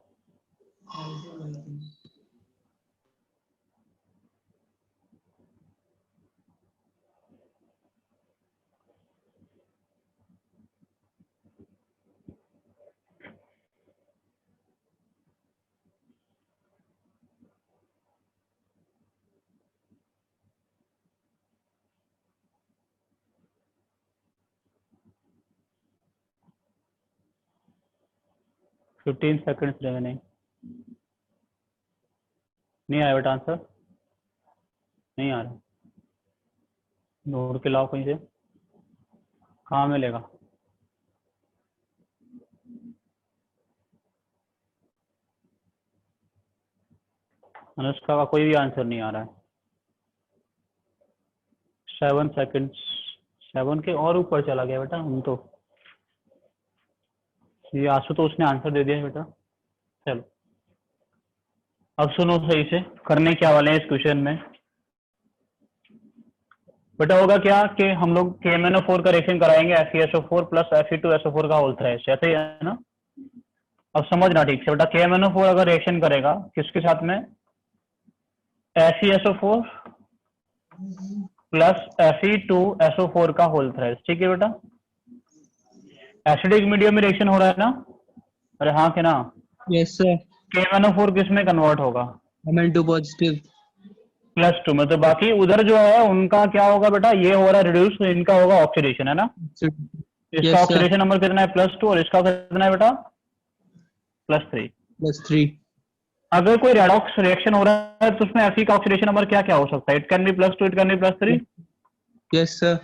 Fifteen seconds remaining. नहीं आया बेटा आंसर? नहीं आ रहा? ढूंढ के लाओ कहीं से। कहाँ मिलेगा? अनुष्का का कोई भी आंसर नहीं आ रहा है। 7 सेकंड्स। 7 के और ऊपर चला गया बेटा हम तो। ये आंसू तो उसने आंसर दे दिया है बेटा। चलो अब सुनो सही से, करने क्या वाले हैं इस क्वेश्चन में। बेटा होगा क्या कि हम लोग KMnO4 का रिएक्शन कराएंगे FeSO4 प्लस Fe2SO4 का होल थ्राइस, ऐसे ही है ना? अब समझना ठीक से बेटा, KMnO4 अगर रिएक्शन करेगा किसके साथ में? FeSO4 प्लस Fe2SO4 का होल थ्राइस। ठीक है बेटा, एसिडिक मीडियम में रिएक्शन हो रहा है ना? अरे हाँ कि ना?
Yes sir.
KMnO4 किस में कन्वर्ट होगा?
Mn2 positive.
+2 में। तो बाकी उधर जो है उनका क्या होगा बेटा, ये हो रहा है रिड्यूस, तो इनका होगा ऑक्सीडेशन, है ना? इसका
यस सर।
ऑक्सीडेशन नंबर कितना है? +2, और इसका कितना है बेटा? +3।
+3।
अगर कोई रेडॉक्स रिएक्शन हो रहा है तो उसमें Fe का ऑक्सीडेशन नंबर क्या क्या हो सकता है? It can be +2, it can be +3।
Yes sir.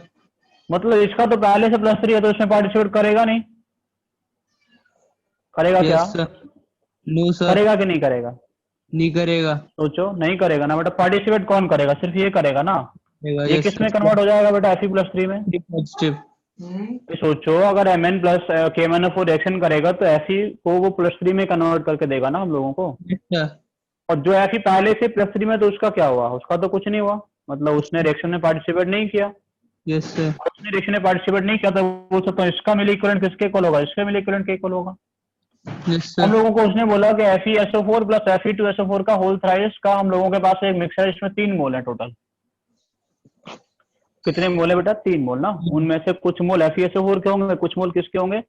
मतलब इसका तो पहले से +3 है तो इसमें पार्टिसिपेट करेगा नहीं? करेगा क्या?
Yes sir. नो सर,
करेगा कि नहीं करेगा?
नहीं करेगा।
सोचो, नहीं करेगा ना बेटा। पार्टिसिपेट कौन करेगा? सिर्फ ये करेगा ना। ये
यस
किस में
सर।
कन्वर्ट हो जाएगा बेटा? Fe+3 में।
पॉजिटिव।
ये सोचो, अगर Mn प्लस KMnO4 रिएक्शन करेगा तो Fe को वो +3 में कन्वर्ट करके देगा ना हम लोगों को।
Yes sir.
और जो Fe पहले से +3 में, तो उसका क्या हुआ? उसका तो कुछ नहीं हुआ, मतलब उसने रिएक्शन में पार्टिसिपेट नहीं किया।
Yes sir.
उसने रिएक्शन में पार्टिसिपेट नहीं किया तो बोल सकता हूँ इसका मिली इक्विवेलेंट किसके इक्वल होगा? इसका मिली इक्विवेलेंट के इक्वल होगा।
यस
हम
सर।
लोगों को उसने बोला कि FeSO4 प्लस Fe2SO4 का होल थ्राइस का हम लोगों के पास एक मिक्सर है, इसमें 3 मोल है टोटल। कितने मोल है बेटा? 3 मोल ना। उनमें से कुछ मोल FeSO4 के होंगे, कुछ मोल किसके होंगे?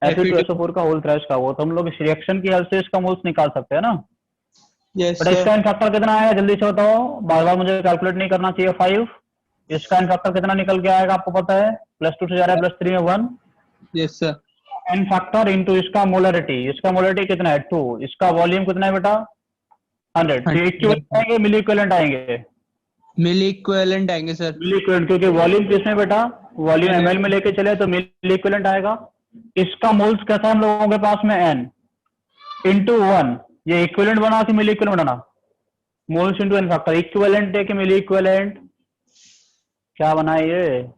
Fe2SO4 का होल थ्राइस का। वो तो हम लोग इस रिएक्शन की हेल्प से इसका मोल्स निकाल सकते हैं ना।
यस
बेटा
सर।
इसका एन फैक्टर कितना आएगा जल्दी से बताओ, बार बार मुझे कैलकुलेट नहीं करना चाहिए। 5। इसका एन फैक्टर कितना निकल के आएगा आपको पता है? +2 से जा रहा है, +3 में 1।
Yes sir.
N factor into इसका मोलरिटी। इसका मोलरिटी कितना है? 2। इसका वॉल्यूम कितना है बेटा? 100। तो इक्विवेलेंट आएंगे, मिली इक्विवेलेंट आएंगे?
मिली इक्विवेलेंट आएंगे सर।
मिली इक्विवेलेंट, क्योंकि वॉल्यूम किसमें बेटा? वॉल्यूम ml में लेके चले तो मिली इक्विवेलेंट आएगा। इसका मोल्स कैसा है हम लोगों के पास में? n into 1। ये इक्विवेलेंट बना कि मिली इक्विवेलेंट बना? Moles into N factor. Equivalent है कि मिली इक्विवेलेंट? क्या बना है ये?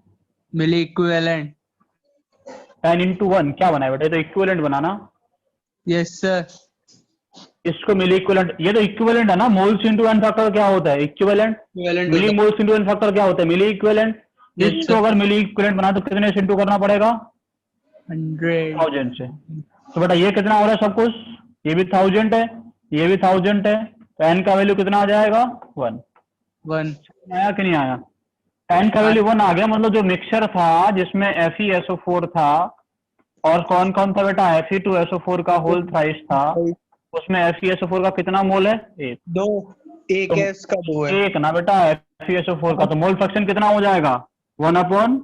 मिली इक्विवेलेंट।
10 इंटू 1 क्या बना है बेटा? ये तो इक्विवेलेंट बना ना।
Yes sir.
इसको मिली इक्विवेलेंट, ये तो इक्विवेलेंट है ना। मोल्स इंटू एन फैक्टर क्या होता है? इक्विवेलेंट।
इक्विवेलेंट
मिली
होता
मोल्स इंटू एन फैक्टर क्या होता है? मिली इक्विवेलेंट।
Yes,
इसको
sir.
अगर मिली इक्विवेलेंट बना तो कितने से इंटू करना पड़ेगा?
है 100।
1000 से। तो बेटा ये कितना हो रहा है सब कुछ? ये भी 1000 है, ये भी 1000 है, तो एन का वैल्यू कितना आ जाएगा? 1।
1।
आया कि नहीं आया? एन का वैल्यू 1 आ गया। मतलब जो मिक्सचर था जिसमें FeSO4 था और कौन कौन था बेटा? Fe2SO4 का होल थ्राइस था, उसमें FeSO4 का कितना मोल है? 1।
2। एक
तो
है इसका 2 है।
एक ना बेटा FeSO4 का, तो मोल फ्रैक्शन कितना हो जाएगा? 1/3,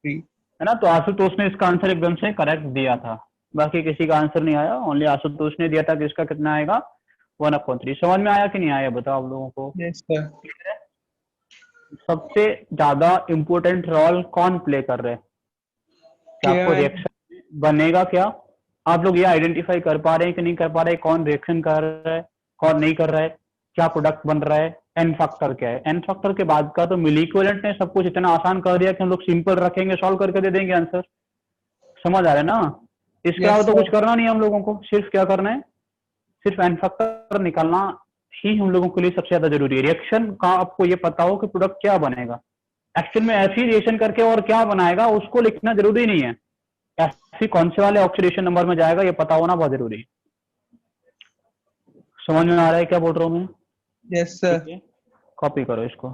है ना। तो आशुतोष ने इसका आंसर एकदम से करेक्ट दिया था, बाकी किसी का आंसर नहीं आया, ओनली आशुतोष ने दिया था कि इसका कितना आएगा? 1/3। समझ में आया कि नहीं आया बताओ आप लोगों को?
Yes sir.
सबसे ज्यादा इंपॉर्टेंट रोल कौन प्ले कर रहे हैं कि आपको
क्या?
रिएक्शन बनेगा क्या? आप लोग ये आइडेंटिफाई कर पा रहे हैं कि नहीं कर पा रहे हैं? कौन रिएक्शन कर रहा है, कौन नहीं कर रहा है, क्या प्रोडक्ट बन रहा है, एन फैक्टर क्या है? एन फैक्टर के बाद का तो मिली इक्विवेलेंट ने सब कुछ इतना आसान कर दिया कि हम लोग सिंपल रखेंगे, सॉल्व करके दे देंगे आंसर। समझ आ रहा है ना? इसके
Yes,
अलावा तो
sir.
कुछ करना नहीं है हम लोगों को, सिर्फ क्या करना है? सिर्फ एन फैक्टर निकालना ही हम लोगों के लिए सबसे ज्यादा जरूरी है। रिएक्शन का आपको ये पता हो कि प्रोडक्ट क्या बनेगा, एक्चुअल में ऐसी रिएक्शन करके और क्या बनाएगा उसको लिखना जरूरी नहीं है। ऐसी कौन से वाले ऑक्सीडेशन नंबर में जाएगा ये पता होना बहुत जरूरी है। समझ में आ रहा है क्या बोल रहा हूँ मैं?
Yes sir.
कॉपी करो इसको।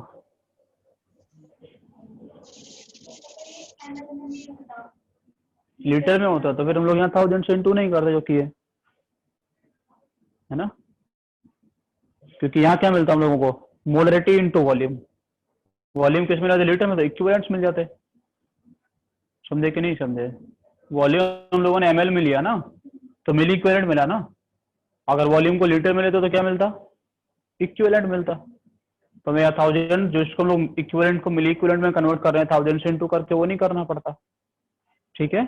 लीटर में होता तो फिर हम लोग यहाँ 1000 से इंटू नहीं करते जो किए, है ना। क्योंकि यहाँ क्या मिलता है हम लोगों को? Molarity into volume. वॉल्यूम किस में जाते? लीटर में। तो इक्विवेलेंट्स मिल जाते। समझे कि नहीं समझे? वॉल्यूम हम लोगों ने ml में लिया ना, तो मिली इक्विवेलेंट मिला ना। अगर वॉल्यूम को लीटर में लेते तो क्या मिलता? इक्विवेलेंट मिलता। तो मैं 1000 जो इसको हम लोग इक्विवेलेंट को मिली इक्विवेलेंट में कन्वर्ट कर रहे हैं 1000 से इंटू करके, वो नहीं करना पड़ता। ठीक है,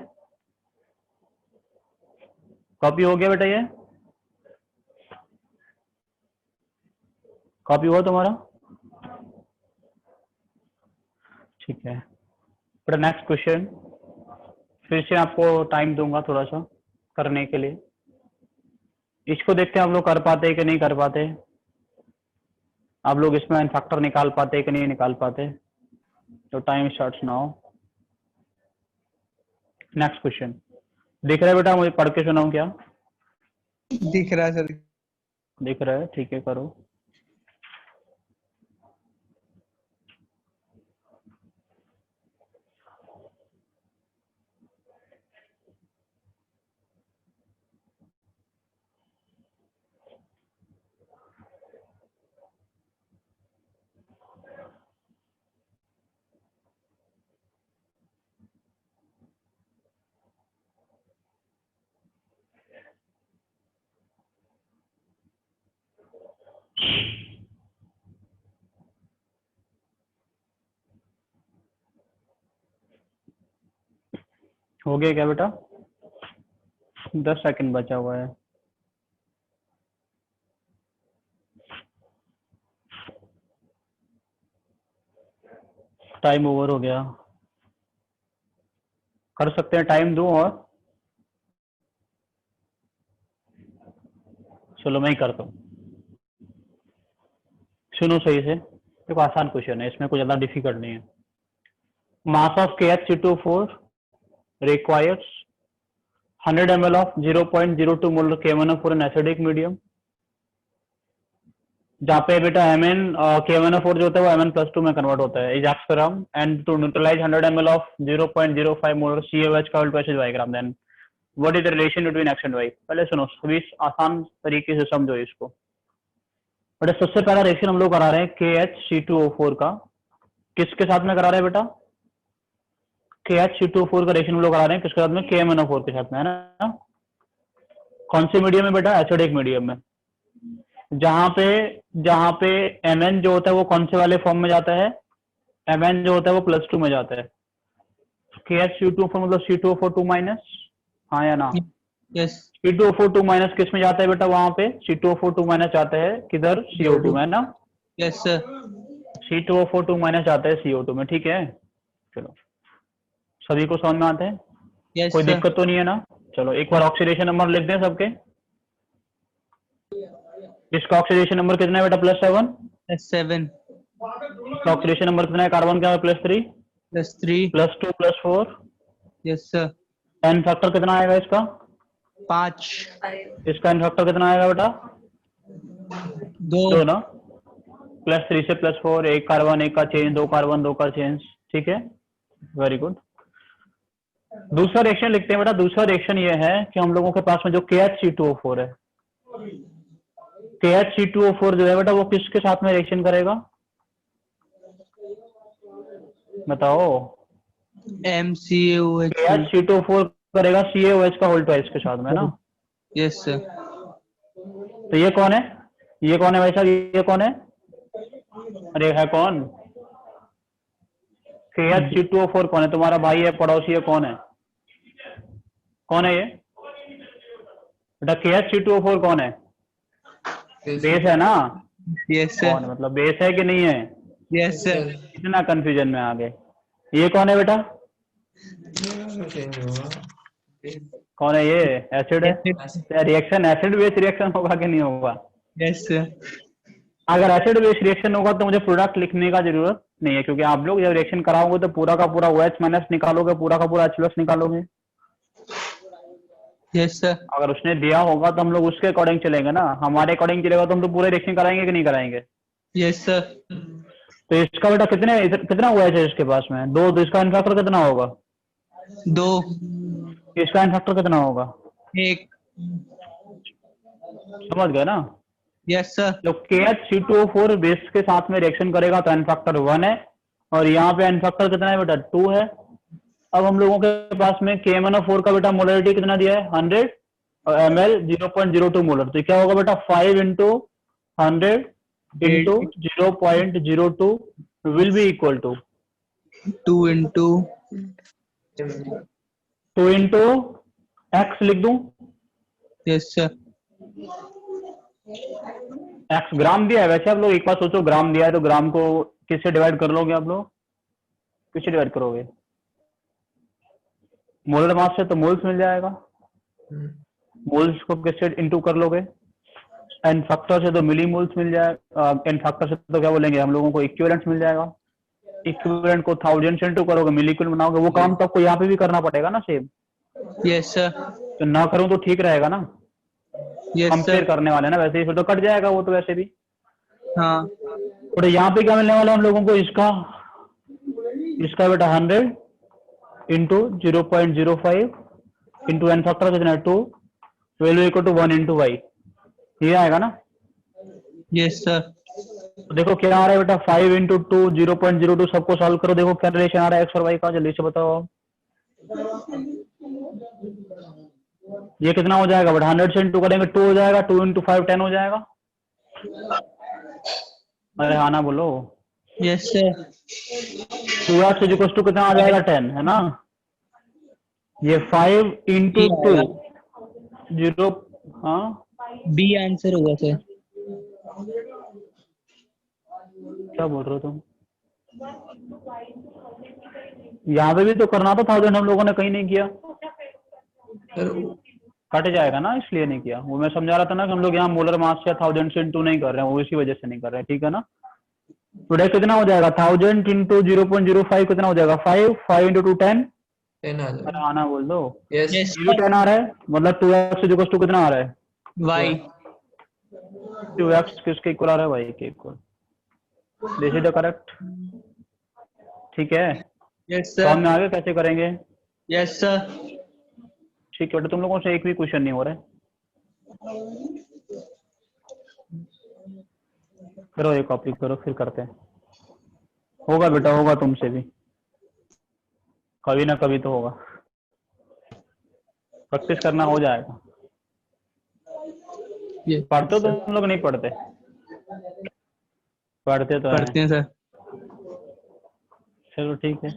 कॉपी हो गया बेटा? ये कॉपी हुआ तुम्हारा? ठीक है बेटा, नेक्स्ट क्वेश्चन। फिर से आपको टाइम दूंगा थोड़ा सा करने के लिए। इसको देखते हैं आप लोग कर पाते हैं कि नहीं कर पाते। आप लोग इसमें एन फैक्टर निकाल पाते हैं कि नहीं निकाल पाते। तो time starts now. Next question दिख रहा है बेटा? मुझे पढ़ के सुनाऊं क्या?
दिख रहा है सर।
दिख रहा है, ठीक है करो। हो गया क्या बेटा? 10 सेकंड बचा हुआ है। टाइम ओवर हो गया। कर सकते हैं, टाइम दूं और? चलो मैं ही करता हूँ। सुनो सही से, देखो आसान क्वेश्चन है, इसमें कोई ज्यादा डिफिकल्ट नहीं है। Mass of KH2O4 requires 100 ml of 0.02 molar K1O4 in acidic medium, जहाँ पे बेटा Mn K1O4 जो होता है वो Mn+2 में कन्वर्ट होता है is X gram, and to neutralise 100 ml of 0.05 molar CaOH का उल्टा acid Y gram, then what is the relation between X and Y? पहले सुनो, सभी आसान तरीके से समझो इसको। बेटा सबसे पहला रिएक्शन हम लोग करा रहे हैं KHC2O4 का, किसके साथ में करा रहे हैं बेटा? KHC2O4 का रिएक्शन हम लोग करा रहे हैं किसके साथ में? KMnO4 के साथ में, है ना? कौन से मीडियम में बेटा? एसिडिक मीडियम में। जहां पे Mn जो होता है वो कौन से वाले फॉर्म में जाता है? Mn जो होता है वो +2 में जाता है। KHC2O4 मतलब C2O4 2 माइनस, हाँ या ना?
यस
C2O4 2 माइनस किस में जाता है बेटा? वहां पे C2O4 2 माइनस जाता है किधर? CO2 में, है ना?
यस सर
C2O4 2 माइनस जाता है CO2 में, ठीक है? चलो सभी को समझ में आता है?
यस
कोई
सर
दिक्कत तो नहीं है ना? चलो एक बार ऑक्सीडेशन नंबर लिख दें सबके। इसका ऑक्सीडेशन नंबर कितना है बेटा? +7।
+7
इसका ऑक्सीडेशन नंबर कितना है कार्बन का? +3
+3
+2 +4।
यस सर
एन फैक्टर कितना आएगा इसका?
5
इसका एन फैक्टर कितना आएगा बेटा?
2
2 ना? +3 से +4, एक कार्बन एक का चेंज, 2 कार्बन 2 का चेंज, ठीक है? Very good. दूसरा रिएक्शन लिखते हैं बेटा। दूसरा रिएक्शन ये है कि हम लोगों के पास में जो KHC2O4 है, KHC2O4 जो है बेटा वो किसके साथ में रिएक्शन करेगा? बताओ।
MCAOH
KHC2O4 करेगा CaOH का होल ट्वाइस के साथ में, ना?
यस सर
तो ये कौन है? ये कौन है भाई साहब? ये कौन है? अरे है कौन? KHC2O4 कौन है? तुम्हारा भाई है, पड़ोसी है, कौन है? कौन है ये बेटा? KHC2O4 कौन है? बेस है ना?
यस
कौन
सर
है मतलब बेस है कि नहीं है?
यस सर
इतना कंफ्यूजन में आ गए। ये कौन है बेटा?
चेंज होगा।
कौन है ये? एसिड है। रिएक्शन एसिड बेस रिएक्शन होगा कि नहीं होगा?
यस सर
अगर एसिड बेस रिएक्शन होगा तो मुझे प्रोडक्ट लिखने का जरूरत नहीं है, क्योंकि आप लोग जब रिएक्शन कराओगे तो पूरा का पूरा OH माइनस निकालोगे, पूरा का पूरा H+ निकालोगे।
यस सर
अगर उसने दिया होगा तो हम लोग उसके अकॉर्डिंग चलेंगे ना। हमारे अकॉर्डिंग चलेगा तो हम तो पूरे रिएक्शन कराएंगे कि नहीं कराएंगे?
यस सर
तो इसका बेटा कितना OH है इसके पास में? 2। तो इसका एन फैक्टर कितना होगा?
2
इसका एन फैक्टर कितना होगा?
1
समझ गए ना?
यस सर
तो KHC2O4 बेस के साथ में रिएक्शन करेगा तो एन फैक्टर 1 है, और यहाँ पे एन फैक्टर कितना है बेटा? 2 है। अब हम लोगों के पास में KMnO4 का बेटा मोलरिटी कितना दिया है? 100 और ml 0.02 मोलर। तो क्या होगा बेटा? 5 × 100 × 0.02 will be equal to
2 into
2 × x लिख दूं?
यस सर
x ग्राम दिया है। वैसे आप लोग एक बार सोचो, ग्राम दिया है तो ग्राम को किससे डिवाइड कर लोगे आप लोग? किससे डिवाइड करोगे? मोलर मास से तो मोल्स मिल जाएगा। मोल्स को किससे इंटू कर लोगे? एन फैक्टर से तो मिली मोल्स मिल जाएगा। एन फैक्टर से तो क्या बोलेंगे हम लोगों को? इक्विवेलेंट मिल जाएगा। इक्विवेलेंट को 1000 से इंटू करोगे, मिली इक्विवेलेंट बनाओगे। वो काम तो आपको यहाँ पे भी करना पड़ेगा ना सेम।
यस सर
तो ना करूं तो ठीक रहेगा ना?
यस
कंपेयर
सर
करने वाले ना, वैसे ही फिर तो कट जाएगा वो तो वैसे भी।
हाँ
तो यहाँ पे क्या मिलने वाला है हम लोगों को? इसका बेटा 100 इंटू 0.05 इंटू एन फैक्टर कितना है? 2 वैल्यू इक्वल टू 1 × y। ये आएगा ना?
यस सर
तो देखो क्या आ रहा है बेटा? 5 × 2 0.02। सबको सॉल्व करो, देखो क्या रिलेशन आ रहा है एक्स और वाई का, जल्दी से बताओ। ये कितना हो जाएगा बेटा? 100 से इंटू करेंगे 2 हो जाएगा, 2 × 5 10 हो जाएगा। अरे हाँ ना बोलो।
यस सर
2x = कितना आ जाएगा? 10, है ना? ये 5 इंटू
B
2
आएगा।
0। हाँ
बी आंसर होगा सर।
क्या बोल रहे हो तुम? यहाँ पे भी तो करना था 1000, हम लोगों ने कहीं नहीं किया।
सर
कट जाएगा ना, इसलिए नहीं किया। वो मैं समझा रहा था ना कि हम लोग यहाँ मोलर मास या 1000 से इंटू नहीं कर रहे हैं, वो इसी वजह से नहीं कर रहे हैं, ठीक है ना। टुडे कितना हो जाएगा? 1000 इंटू 0.05 कितना हो जाएगा? 5 इंटू 2 10।
10 आ
अरे
जाएगा।
आना बोल दो।
यस
यस
इंटू 10 आ रहा है, मतलब 2x इक्वल टू कितना आ रहा है?
वाई।
2x किसके इक्वल आ रहा है? भाई के equal. This is the correct, ठीक है।
यस
समझ में
सर।
आ गया कैसे करेंगे?
Yes sir.
ठीक है बेटा, तुम लोगों से एक भी क्वेश्चन नहीं हो रहा है। करो ये कॉपी करो, फिर करते हैं। होगा बेटा, होगा तुमसे भी, कभी ना कभी तो होगा। प्रैक्टिस करना, हो जाएगा। पढ़ते हो तुम लोग? नहीं पढ़ते? पढ़ते तो हैं।
पढ़ते हैं सर।
चलो ठीक है,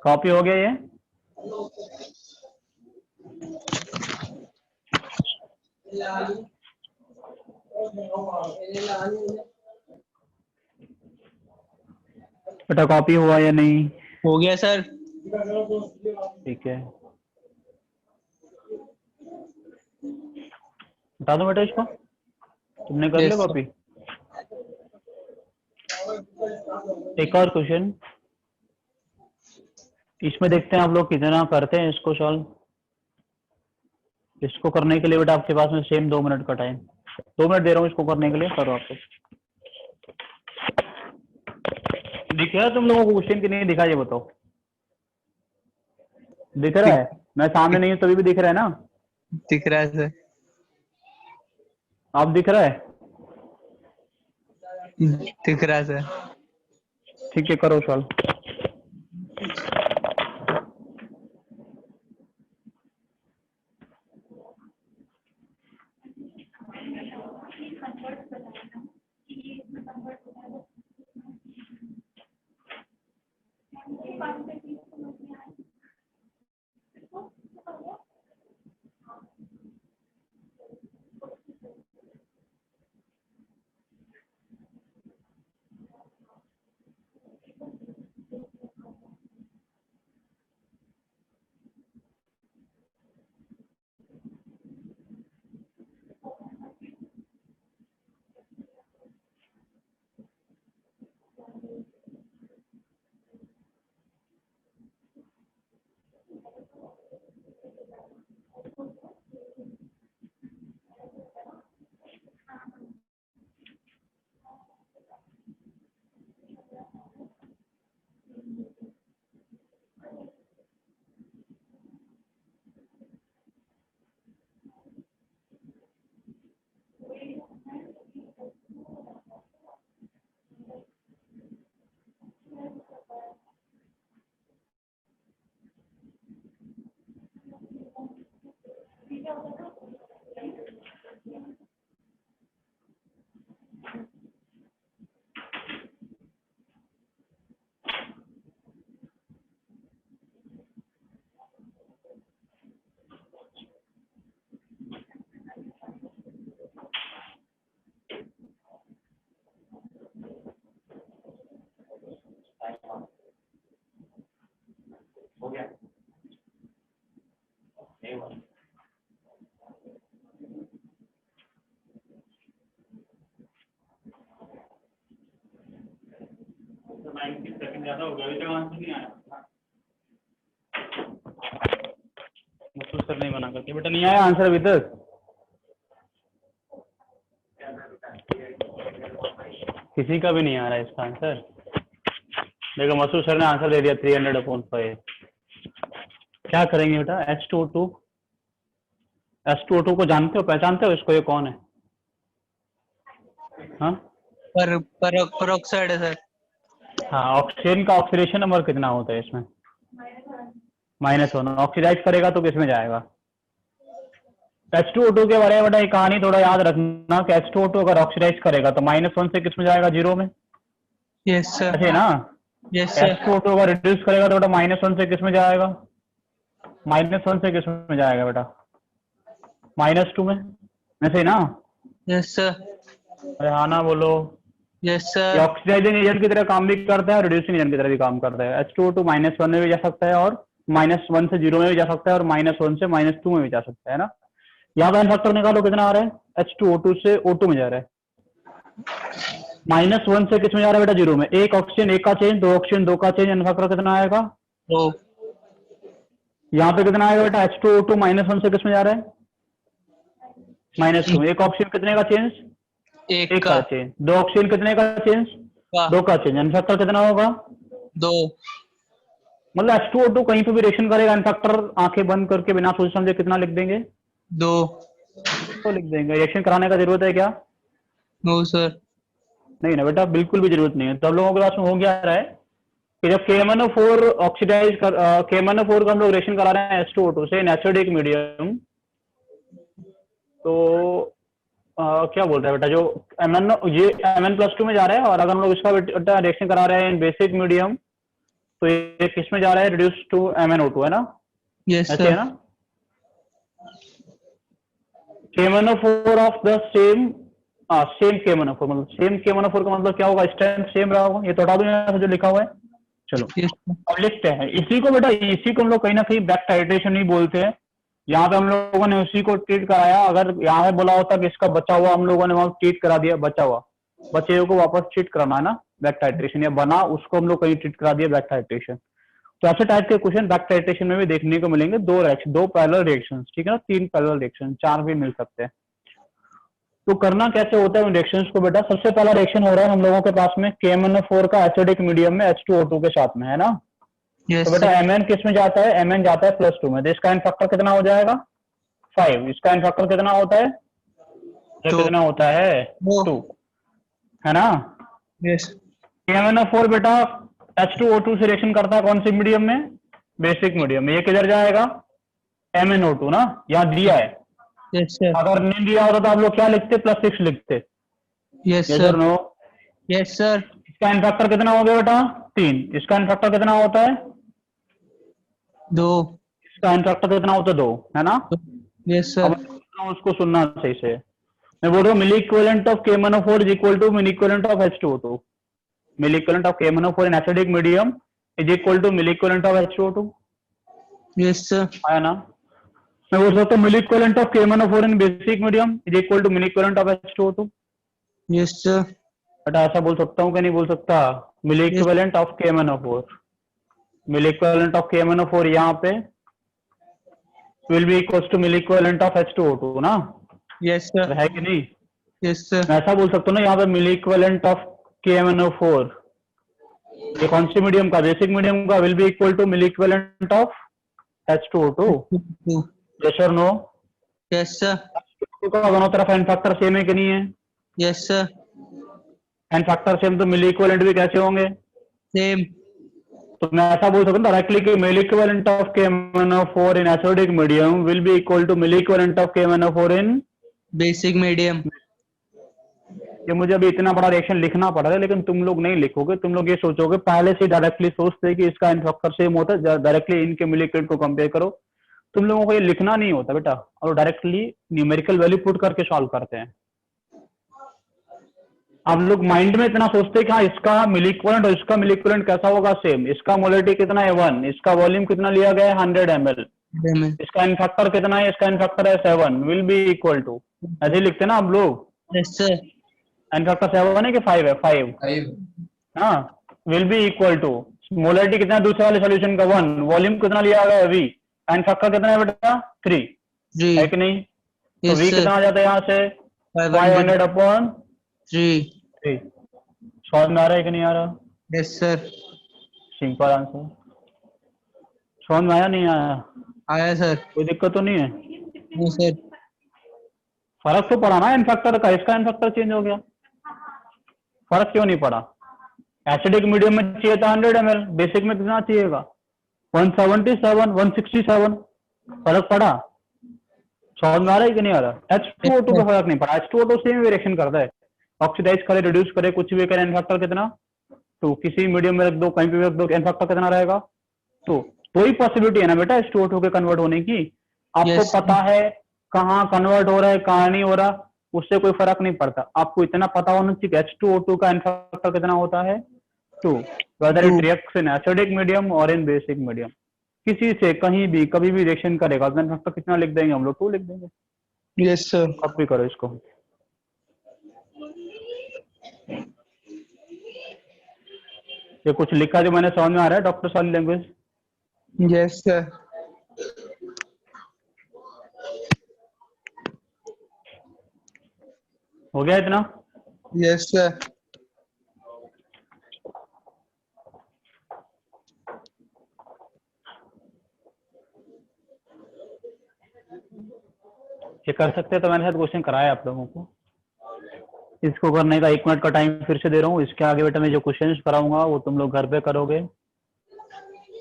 कॉपी हो गया ये? बेटा कॉपी हुआ या नहीं?
हो गया सर।
ठीक है, बता दो बेटा इसको। तुमने कर लिया
यस सर।
कॉपी? एक और क्वेश्चन, इसमें देखते हैं आप लोग कितना करते हैं इसको सॉल्व। इसको करने के लिए बेटा आपके पास में सेम 2 मिनट का टाइम, 2 मिनट दे रहा हूँ इसको करने के लिए। करो आपको। दिख रहा है तुम लोगों को क्वेश्चन कि नहीं दिखा, ये बताओ। दिख रहा है? मैं सामने नहीं हूँ तभी भी दिख रहा है ना?
दिख रहा है सर।
आप दिख रहा है?
दिख रहा है सर।
ठीक है, करो सॉल्व। हो गया? नहीं हुआ? तो 90 सेकंड ज्यादा हो गया, अभी तक आंसर नहीं आया। मुझसे सर नहीं बना करके बेटा, नहीं आया आंसर अभी तक। किसी का भी नहीं आ रहा है इसका आंसर। देखो मसूद सर ने आंसर दे दिया 300/5। क्या करेंगे बेटा? H2O2, H2O2 को जानते हो, पहचानते हो इसको? ये कौन है? हाँ
परोक्साइड है सर।
हाँ, ऑक्सीजन का ऑक्सीडेशन नंबर कितना होता है इसमें? -1। ऑक्सीडाइज करेगा तो किसमें जाएगा? H2O2 के बारे में बेटा एक कहानी थोड़ा याद रखना कि H2O2 अगर ऑक्सीडाइज करेगा तो -1 से किसमें जाएगा? 0 में।
Yes sir.
ऐसे ना?
यस सर
H2O2 का रिड्यूस करेगा तो बेटा -1 से किस में जाएगा? -1 से किस में जाएगा बेटा? -2 में ऐसे ही ना?
यस सर
अरे हाँ ना बोलो।
यस
ये
सर
ऑक्सीडाइजिंग एजेंट की तरह काम भी करता है और रिड्यूसिंग एजेंट की तरह भी काम करता है। H2O2 -1 में भी जा सकता है और -1 से 0 में भी जा सकता है और -1 से -2 में भी जा सकता है ना। यहाँ पे एन फैक्टर निकालो कितना आ रहा है? H2O2 से O2 में जा रहा है। -1 से किस में जा रहा है बेटा? 0 में। एक ऑक्सीजन एक का चेंज, दो ऑक्सीजन दो का चेंज, एन फैक्टर कितना आएगा?
2
यहाँ पे कितना आएगा बेटा? H2O2 -1 से किस में जा रहा है? -2। एक ऑक्सीजन कितने का चेंज?
एक
एक
का
का चेंज। दो ऑक्सीजन कितने का चेंज?
का
दो का चेंज। एन फैक्टर कितना होगा?
2
मतलब H2O2 कहीं पे भी रिएक्शन करेगा, एन फैक्टर आंखें बंद करके बिना सोच समझे कितना लिख देंगे?
2
तो लिख देंगे। रिएक्शन कराने का जरूरत है क्या?
नो सर
नहीं ना बेटा, बिल्कुल भी जरूरत नहीं है। तब लोगों के पास में हो गया रहा है कि जब KMnO4 ऑक्सीडाइज कर KMnO4 का हम लोग रिएक्शन करा रहे हैं H2O2 से एसिडिक मीडियम, तो क्या बोल रहा है बेटा? जो ये Mn+2 में जा रहा है और अगर हम लोग इसका बेटा रिएक्शन करा रहे हैं इन बेसिक मीडियम, तो ये किस में जा रहा है? रिड्यूस टू MnO2 है ना?
यस
ऐसे है
सर
ना? KMnO4 of the same same KMnO4, मतलब सेम KMnO4 का मतलब क्या होगा? स्ट्रेंथ सेम रहा होगा। ये तो हटा दो यहाँ से जो लिखा हुआ है। चलो
यस
अब लिखते हैं इसी को बेटा। इसी को हम लोग कहीं ना कहीं बैक टाइट्रेशन नहीं बोलते हैं। यहाँ पे हम लोगों ने उसी को ट्रीट कराया। अगर यहाँ पे बोला होता कि इसका बचा हुआ हम लोगों ने वहां ट्रीट करा दिया, बचा हुआ बचे हुए को वापस ट्रीट कराना है ना, बैक टाइट्रेशन, या बना उसको हम लोग कहीं ट्रीट करा दिया, बैक टाइट्रेशन। तो ऐसे टाइप के क्वेश्चन बैक टाइट्रेशन में भी देखने को मिलेंगे। दो पैरेलल रिएक्शन, ठीक है ना, 3 पैरेलल रिएक्शन, 4 भी मिल सकते हैं। तो करना कैसे होता है उन रिएक्शंस को बेटा? सबसे पहला रिएक्शन हो रहा है हम लोगों के पास में KMnO4 का एसिडिक मीडियम में H2O2 के साथ में, है ना। तो
यस
बेटा
सर
Mn किस में जाता है? Mn जाता है +2 में। तो इसका इन फैक्टर कितना हो जाएगा? 5। इसका इन फैक्टर कितना होता है? ये
तो
कितना होता है? 2, है ना।
यस
KMnO4 बेटा H2O2 से रिएक्शन करता है कौन सी मीडियम में? बेसिक मीडियम में। ये किधर जाएगा? MnO2 ना, यहाँ दिया है।
यस सर
अगर नहीं दिया होता तो आप लोग क्या लिखते? +6 लिखते।
यस
यस
सर
और नो?
यस सर
इसका इन फैक्टर कितना हो गया बेटा? 3। इसका इन फैक्टर कितना होता है?
2
इसका इन फैक्टर कितना होता है? 2, है ना।
यस
अब
सर
मैं बोल रहा हूँ उसको सुनना सही से। मैं बोल रहा हूँ milliequivalent of KMnO4 is equal to milliequivalent of H2O2। Milliequivalent of KMnO4 in acidic medium is equal to milliequivalent of H2O2,
yes sir
आया ना। मैं बोल सकता हूँ milliequivalent of KMnO4 in basic medium is equal to milliequivalent of H2O2।
Yes sir
but ऐसा बोल सकता हूँ कि नहीं बोल सकता? Milliequivalent of KMnO4, milliequivalent of KMnO4 यहाँ पे will be equal to milliequivalent of H2O2 ना,
यस सर
है कि नहीं?
यस सर
मैं ऐसा बोल सकता हूँ ना यहाँ पे मिली इक्विवेलेंट ऑफ KMnO4, ये कौन सी मीडियम का? बेसिक मीडियम का, will be equal to milliequivalent of H2O2। Yes और नो?
यस सर
का दोनों तरफ एन फैक्टर सेम है कि नहीं है?
Yes sir
N factor same तो मिली इक्विवेलेंट भी कैसे होंगे?
सेम
तो मैं ऐसा बोल सकता हूँ डायरेक्टली कि milliequivalent of KMnO4 in acidic medium will be equal to milliequivalent of KMnO4 in.
Basic medium
ये मुझे अभी इतना बड़ा रिएक्शन लिखना पड़ रहा है, लेकिन तुम लोग नहीं लिखोगे। तुम लोग ये सोचोगे, पहले से डायरेक्टली सोचते कि इसका इन फैक्टर सेम होता है, डायरेक्टली इनके मिली इक्विवेलेंट को कंपेयर करो। तुम लोगों को ये लिखना नहीं होता बेटा, और डायरेक्टली न्यूमेरिकल वैल्यू पुट करके सॉल्व करते हैं। आप लोग माइंड में इतना सोचते हैं कि हाँ इसका मिली इक्विवेलेंट और इसका मिली इक्विवेलेंट कैसा होगा? सेम। इसका मोलरिटी कितना है? 1। इसका वॉल्यूम कितना लिया गया है? 100 ml। इसका इन फैक्टर कितना है? इसका इन फैक्टर है 7। विल बी इक्वल टू, ऐसे लिखते हैं ना आप लोग।
यस सर
इन फैक्टर 7 है कि 5 है? 5।
5
हाँ, will be equal to molarity कितना है दूसरे वाले सोल्यूशन का? 1। वॉल्यूम कितना लिया गया है? V। इन फैक्टर कितना है बेटा? 3, है कि नहीं? तो
यस
V
सर
कितना आ जाता है यहाँ से? 500 अपॉन
3
3। समझ में आ रहा है कि नहीं आ रहा?
Yes sir
simple answer. समझ में आया नहीं आया?
आया सर
कोई दिक्कत तो नहीं है?
नो सर
फर्क तो पड़ा ना इन फैक्टर का। इसका इन फैक्टर चेंज हो गया, फर्क क्यों नहीं पड़ा? एसिडिक मीडियम में चाहिए था 100 ml, बेसिक में कितना चाहिएगा? 177, 167। फर्क पड़ा? समझ में आ रहा है कि नहीं आ रहा? H2O2 का फर्क नहीं पड़ा। H2O2 सेम रिएक्शन करता है, ऑक्सीडाइज करे, रिड्यूस करे, कुछ भी करे। इन फैक्टर कितना? 2, किसी मीडियम में रख दो, कहीं पे भी रख दो, n फैक्टर कितना रहेगा 2। तो ही पॉसिबिलिटी है ना बेटा एच टू ओ टू के कन्वर्ट होने की। आपको
Yes,
पता है कहाँ कन्वर्ट हो रहा है कहाँ नहीं हो रहा, उससे कोई फर्क नहीं पड़ता। आपको इतना पता होना चाहिए एच टू ओ टू का n फैक्टर कितना होता है 2, whether it
2.
Reacts in acidic medium और इन बेसिक मीडियम। किसी से कहीं भी कभी भी रिएक्शन करेगा n फैक्टर कितना लिख देंगे हम लोग 2 लिख देंगे।
Yes, sir.
कॉपी करो इसको। ये कुछ लिखा जो मैंने समझ में आ रहा है डॉक्टर वाली लैंग्वेज?
Yes, sir.
हो गया इतना?
Yes, sir.
ये कर सकते हैं तो मैंने शायद क्वेश्चन कराया आप लोगों को। इसको करने का 1 मिनट का टाइम फिर से दे रहा हूँ। इसके आगे बेटा मैं जो क्वेश्चन कराऊंगा वो तुम लोग घर पे करोगे।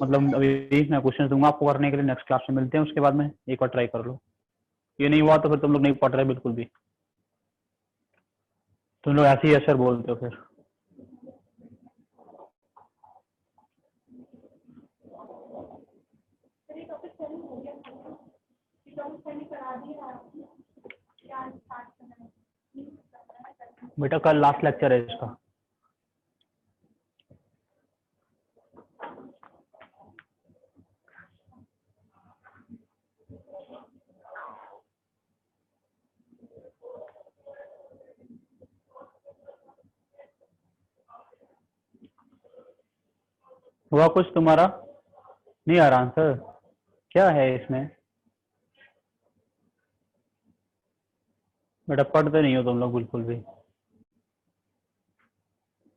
मतलब अभी मैं क्वेश्चन दूंगा आपको करने के लिए, नेक्स्ट क्लास में मिलते हैं। उसके बाद में एक बार ट्राई कर लो। ये नहीं हुआ तो फिर तुम लोग नहीं पढ़ रहे बिल्कुल भी, तुम लोग ऐसे ही असर बोलते हो फिर। बेटा कल लास्ट लेक्चर है इसका। हुआ कुछ तुम्हारा? नहीं आ रहा आंसर? क्या है इसमें? बेटा पढ़ते नहीं हो तुम लोग बिल्कुल भी।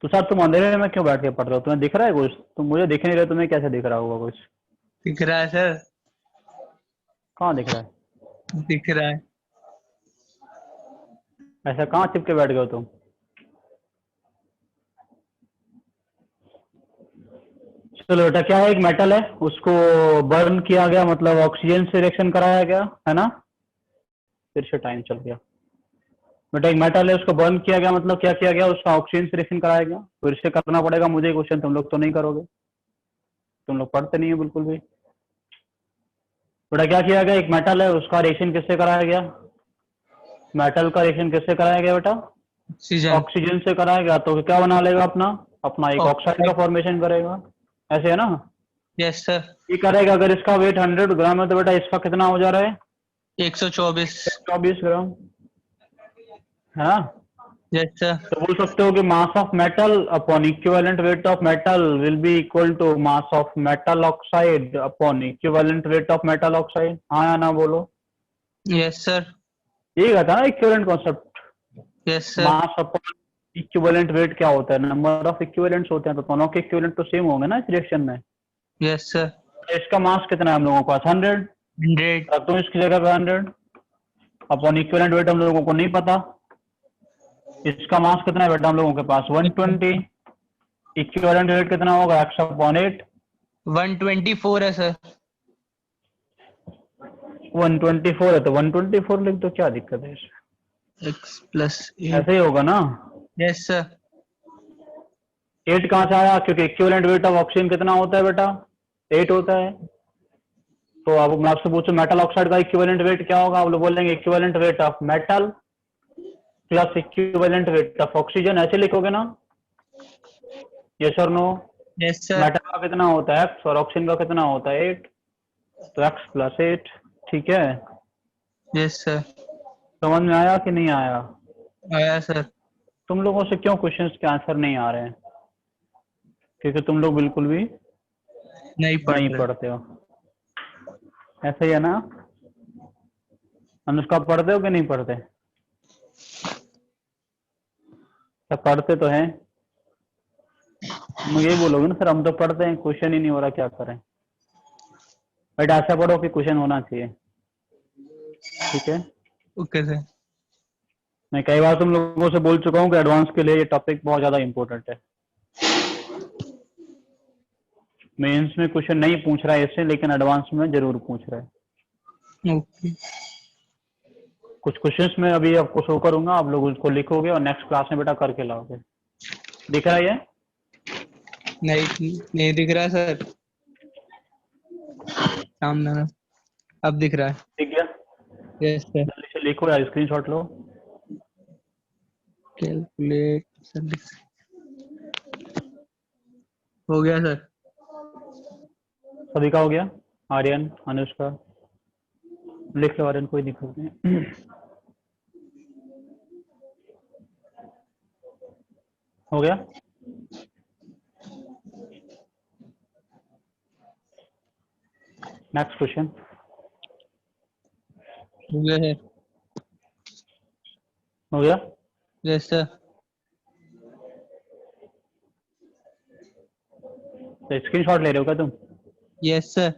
तो सर तुम अंधेरे में क्यों बैठ के पढ़ रहे हो? तुम्हें दिख रहा है कुछ? तुम मुझे दिख नहीं रहे, तुम्हें कैसे दिख रहा होगा कुछ?
दिख रहा है सर,
कहाँ दिख रहा है?
दिख रहा है।
ऐसा कहाँ चिपके बैठ गए हो तुम? चलो बेटा क्या है, एक मेटल है उसको बर्न किया गया, मतलब ऑक्सीजन से रिएक्शन कराया गया है ना। फिर से टाइम चल गया बेटा। एक मेटल है उसको बर्न किया गया, मतलब क्या किया गया, उसका ऑक्सीजन से रिएक्शन कराया गया। फिर से करना पड़ेगा मुझे क्वेश्चन, तुम लोग तो नहीं करोगे, तुम लोग पढ़ते नहीं हो बिल्कुल भी। बेटा क्या किया गया, एक मेटल है उसका रिएक्शन किससे कराया गया? मेटल का रिएक्शन किससे कराया गया बेटा?
ऑक्सीजन।
ऑक्सीजन से कराया गया। तो क्या बना लेगा अपना अपना एक ऑक्साइड का
ऑक्साइड।
फॉर्मेशन करेगा, ऐसे है ना।
Yes sir.
ये करेगा। अगर इसका वेट 100 ग्राम है तो बेटा इसका कितना हो जा रहा है?
124।
24 ग्राम है ना।
Yes sir.
तो बोल सकते हो कि mass of metal upon equivalent weight of metal will be equal to mass of metal oxide upon equivalent weight of metal oxide. हाँ या ना बोलो?
Yes sir.
यही कहता है ना equivalent concept.
Yes sir.
Mass upon equivalent weight क्या होता है? नंबर ऑफ इक्विवेलेंट्स होते हैं, तो दोनों के इक्विवेलेंट तो सेम होंगे ना इस रिएक्शन में।
Yes sir.
इसका मास कितना है हम लोगों के पास? 100।
100।
रख दो इसकी जगह पे 100 अपॉन इक्विवेलेंट वेट हम लोगों को नहीं पता। इसका मास कितना है बेटा हम लोगों के पास? 120। इक्विवेलेंट वेट कितना होगा? x upon 8।
124 है सर।
124 है तो 124 लिख दो, क्या दिक्कत है इसमें?
x plus 8।
ऐसे ही होगा ना।
Yes sir.
8 कहाँ से आया? क्योंकि इक्विवेलेंट वेट ऑफ ऑक्सीजन कितना होता है बेटा? 8 होता है। तो अब मैं आपसे पूछूं मेटल ऑक्साइड का इक्विवेलेंट वेट क्या होगा? आप लोग बोलेंगे equivalent weight of metal plus equivalent weight of oxygen, ऐसे लिखोगे ना? यस और नो?
Yes sir.
मेटल का कितना होता है x और ऑक्सीजन का कितना होता है 8, तो x प्लस 8। ठीक है,
यस सर।
समझ में आया कि नहीं आया?
आया सर।
तुम लोगों से क्यों क्वेश्चंस के आंसर नहीं आ रहे हैं? क्योंकि तुम लोग बिल्कुल भी
नहीं
नहीं पढ़ते हो। ऐसा ही है ना? अनुष्का पढ़ते हो कि नहीं पढ़ते? सब पढ़ते तो हैं। मुझे यही बोलोगे ना सर हम तो पढ़ते हैं, क्वेश्चन ही नहीं हो रहा, क्या करें? बट ऐसा पढ़ो कि क्वेश्चन होना चाहिए। ठीक है,
ओके सर।
मैं कई बार तुम लोगों से बोल चुका हूँ कि एडवांस के लिए ये टॉपिक बहुत ज्यादा इंपॉर्टेंट है। मेंस में क्वेश्चन नहीं पूछ रहा है इससे, लेकिन एडवांस में जरूर पूछ रहा है।
ओके।
कुछ क्वेश्चंस में अभी आपको शो करूंगा, आप लोग उसको लिखोगे और नेक्स्ट क्लास में बेटा करके लाओगे। दिख रहा है ये?
नहीं नहीं दिख रहा सर, सामने में। अब दिख रहा है।
ठीक गया?
Yes sir.
जल्दी से लिखो या स्क्रीनशॉट लो।
कैलकुलेट सर, हो गया सर।
सभी का हो गया? आर्यन, अनुष्का, लिख लो आर्यन, कोई दिक्कत नहीं। हो गया? Next question.
हो गया सर।
हो गया?
Yes sir.
तो स्क्रीनशॉट ले रहे हो क्या तुम?
Yes sir.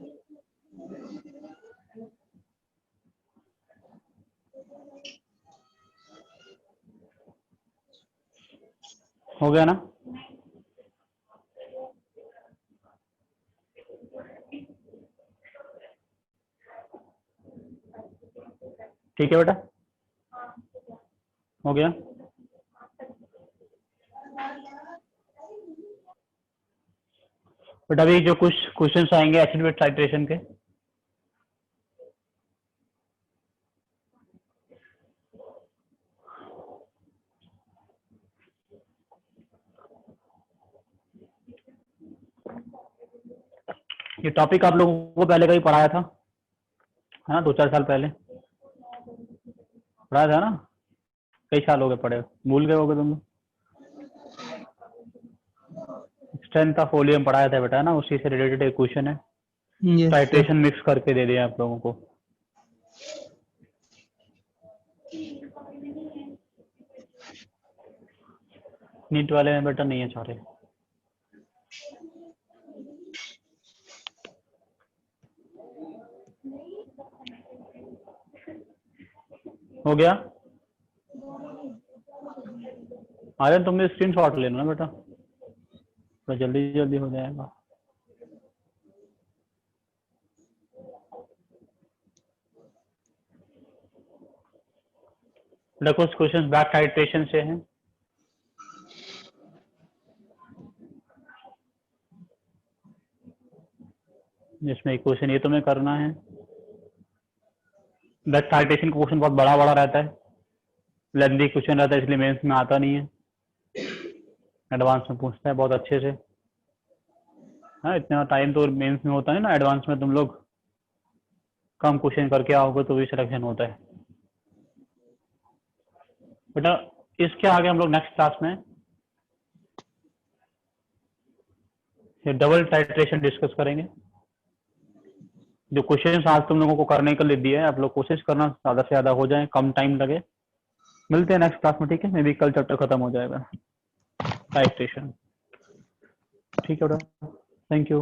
हो गया ना? ठीक है बेटा, हो गया? बट अभी जो कुछ क्वेश्चंस आएंगे एसिड बेस टाइट्रेशन के, ये टॉपिक आप लोगों को पहले कहीं पढ़ाया था, है ना? 2-4 साल पहले पढ़ाया था ना? कई साल हो गए पढ़े, भूल गए होगे तुम लोग। स्ट्रेंथ ऑफ वॉल्यूम पढ़ाया था बेटा, है ना? उसी से रिलेटेड एक क्वेश्चन है,
यस सर।
टाइट्रेशन मिक्स करके दे दिया आप लोगों को। नीट वाले में बेटा नहीं है सारे। हो गया? आर्यन तुमने स्क्रीन शॉट लेना ना बेटा, तो जल्दी जल्दी हो जाएगा। देखो क्वेश्चन बैक टाइट्रेशन से हैं। जिसमें एक क्वेश्चन ये तुम्हें करना है। बैक टाइट्रेशन का क्वेश्चन बहुत बड़ा बड़ा रहता है, लेंथी क्वेश्चन रहता है, इसलिए मेंस में आता नहीं है, एडवांस में पूछता है बहुत अच्छे से। हाँ, इतना टाइम तो मेंस में होता है ना, एडवांस में तुम लोग कम क्वेश्चन करके आओगे तो भी सिलेक्शन होता है बेटा। इसके आगे हम लोग नेक्स्ट क्लास में ये डबल टाइट्रेशन डिस्कस करेंगे। जो क्वेश्चन आज तुम लोगों को करने के लिए दिया है, आप लोग कोशिश करना ज्यादा से ज्यादा हो जाए, कम टाइम लगे। मिलते हैं नेक्स्ट क्लास में, ठीक है? मे बी कल चैप्टर खत्म हो जाएगा टाइट्रेशन। ठीक है बेटा, थैंक यू।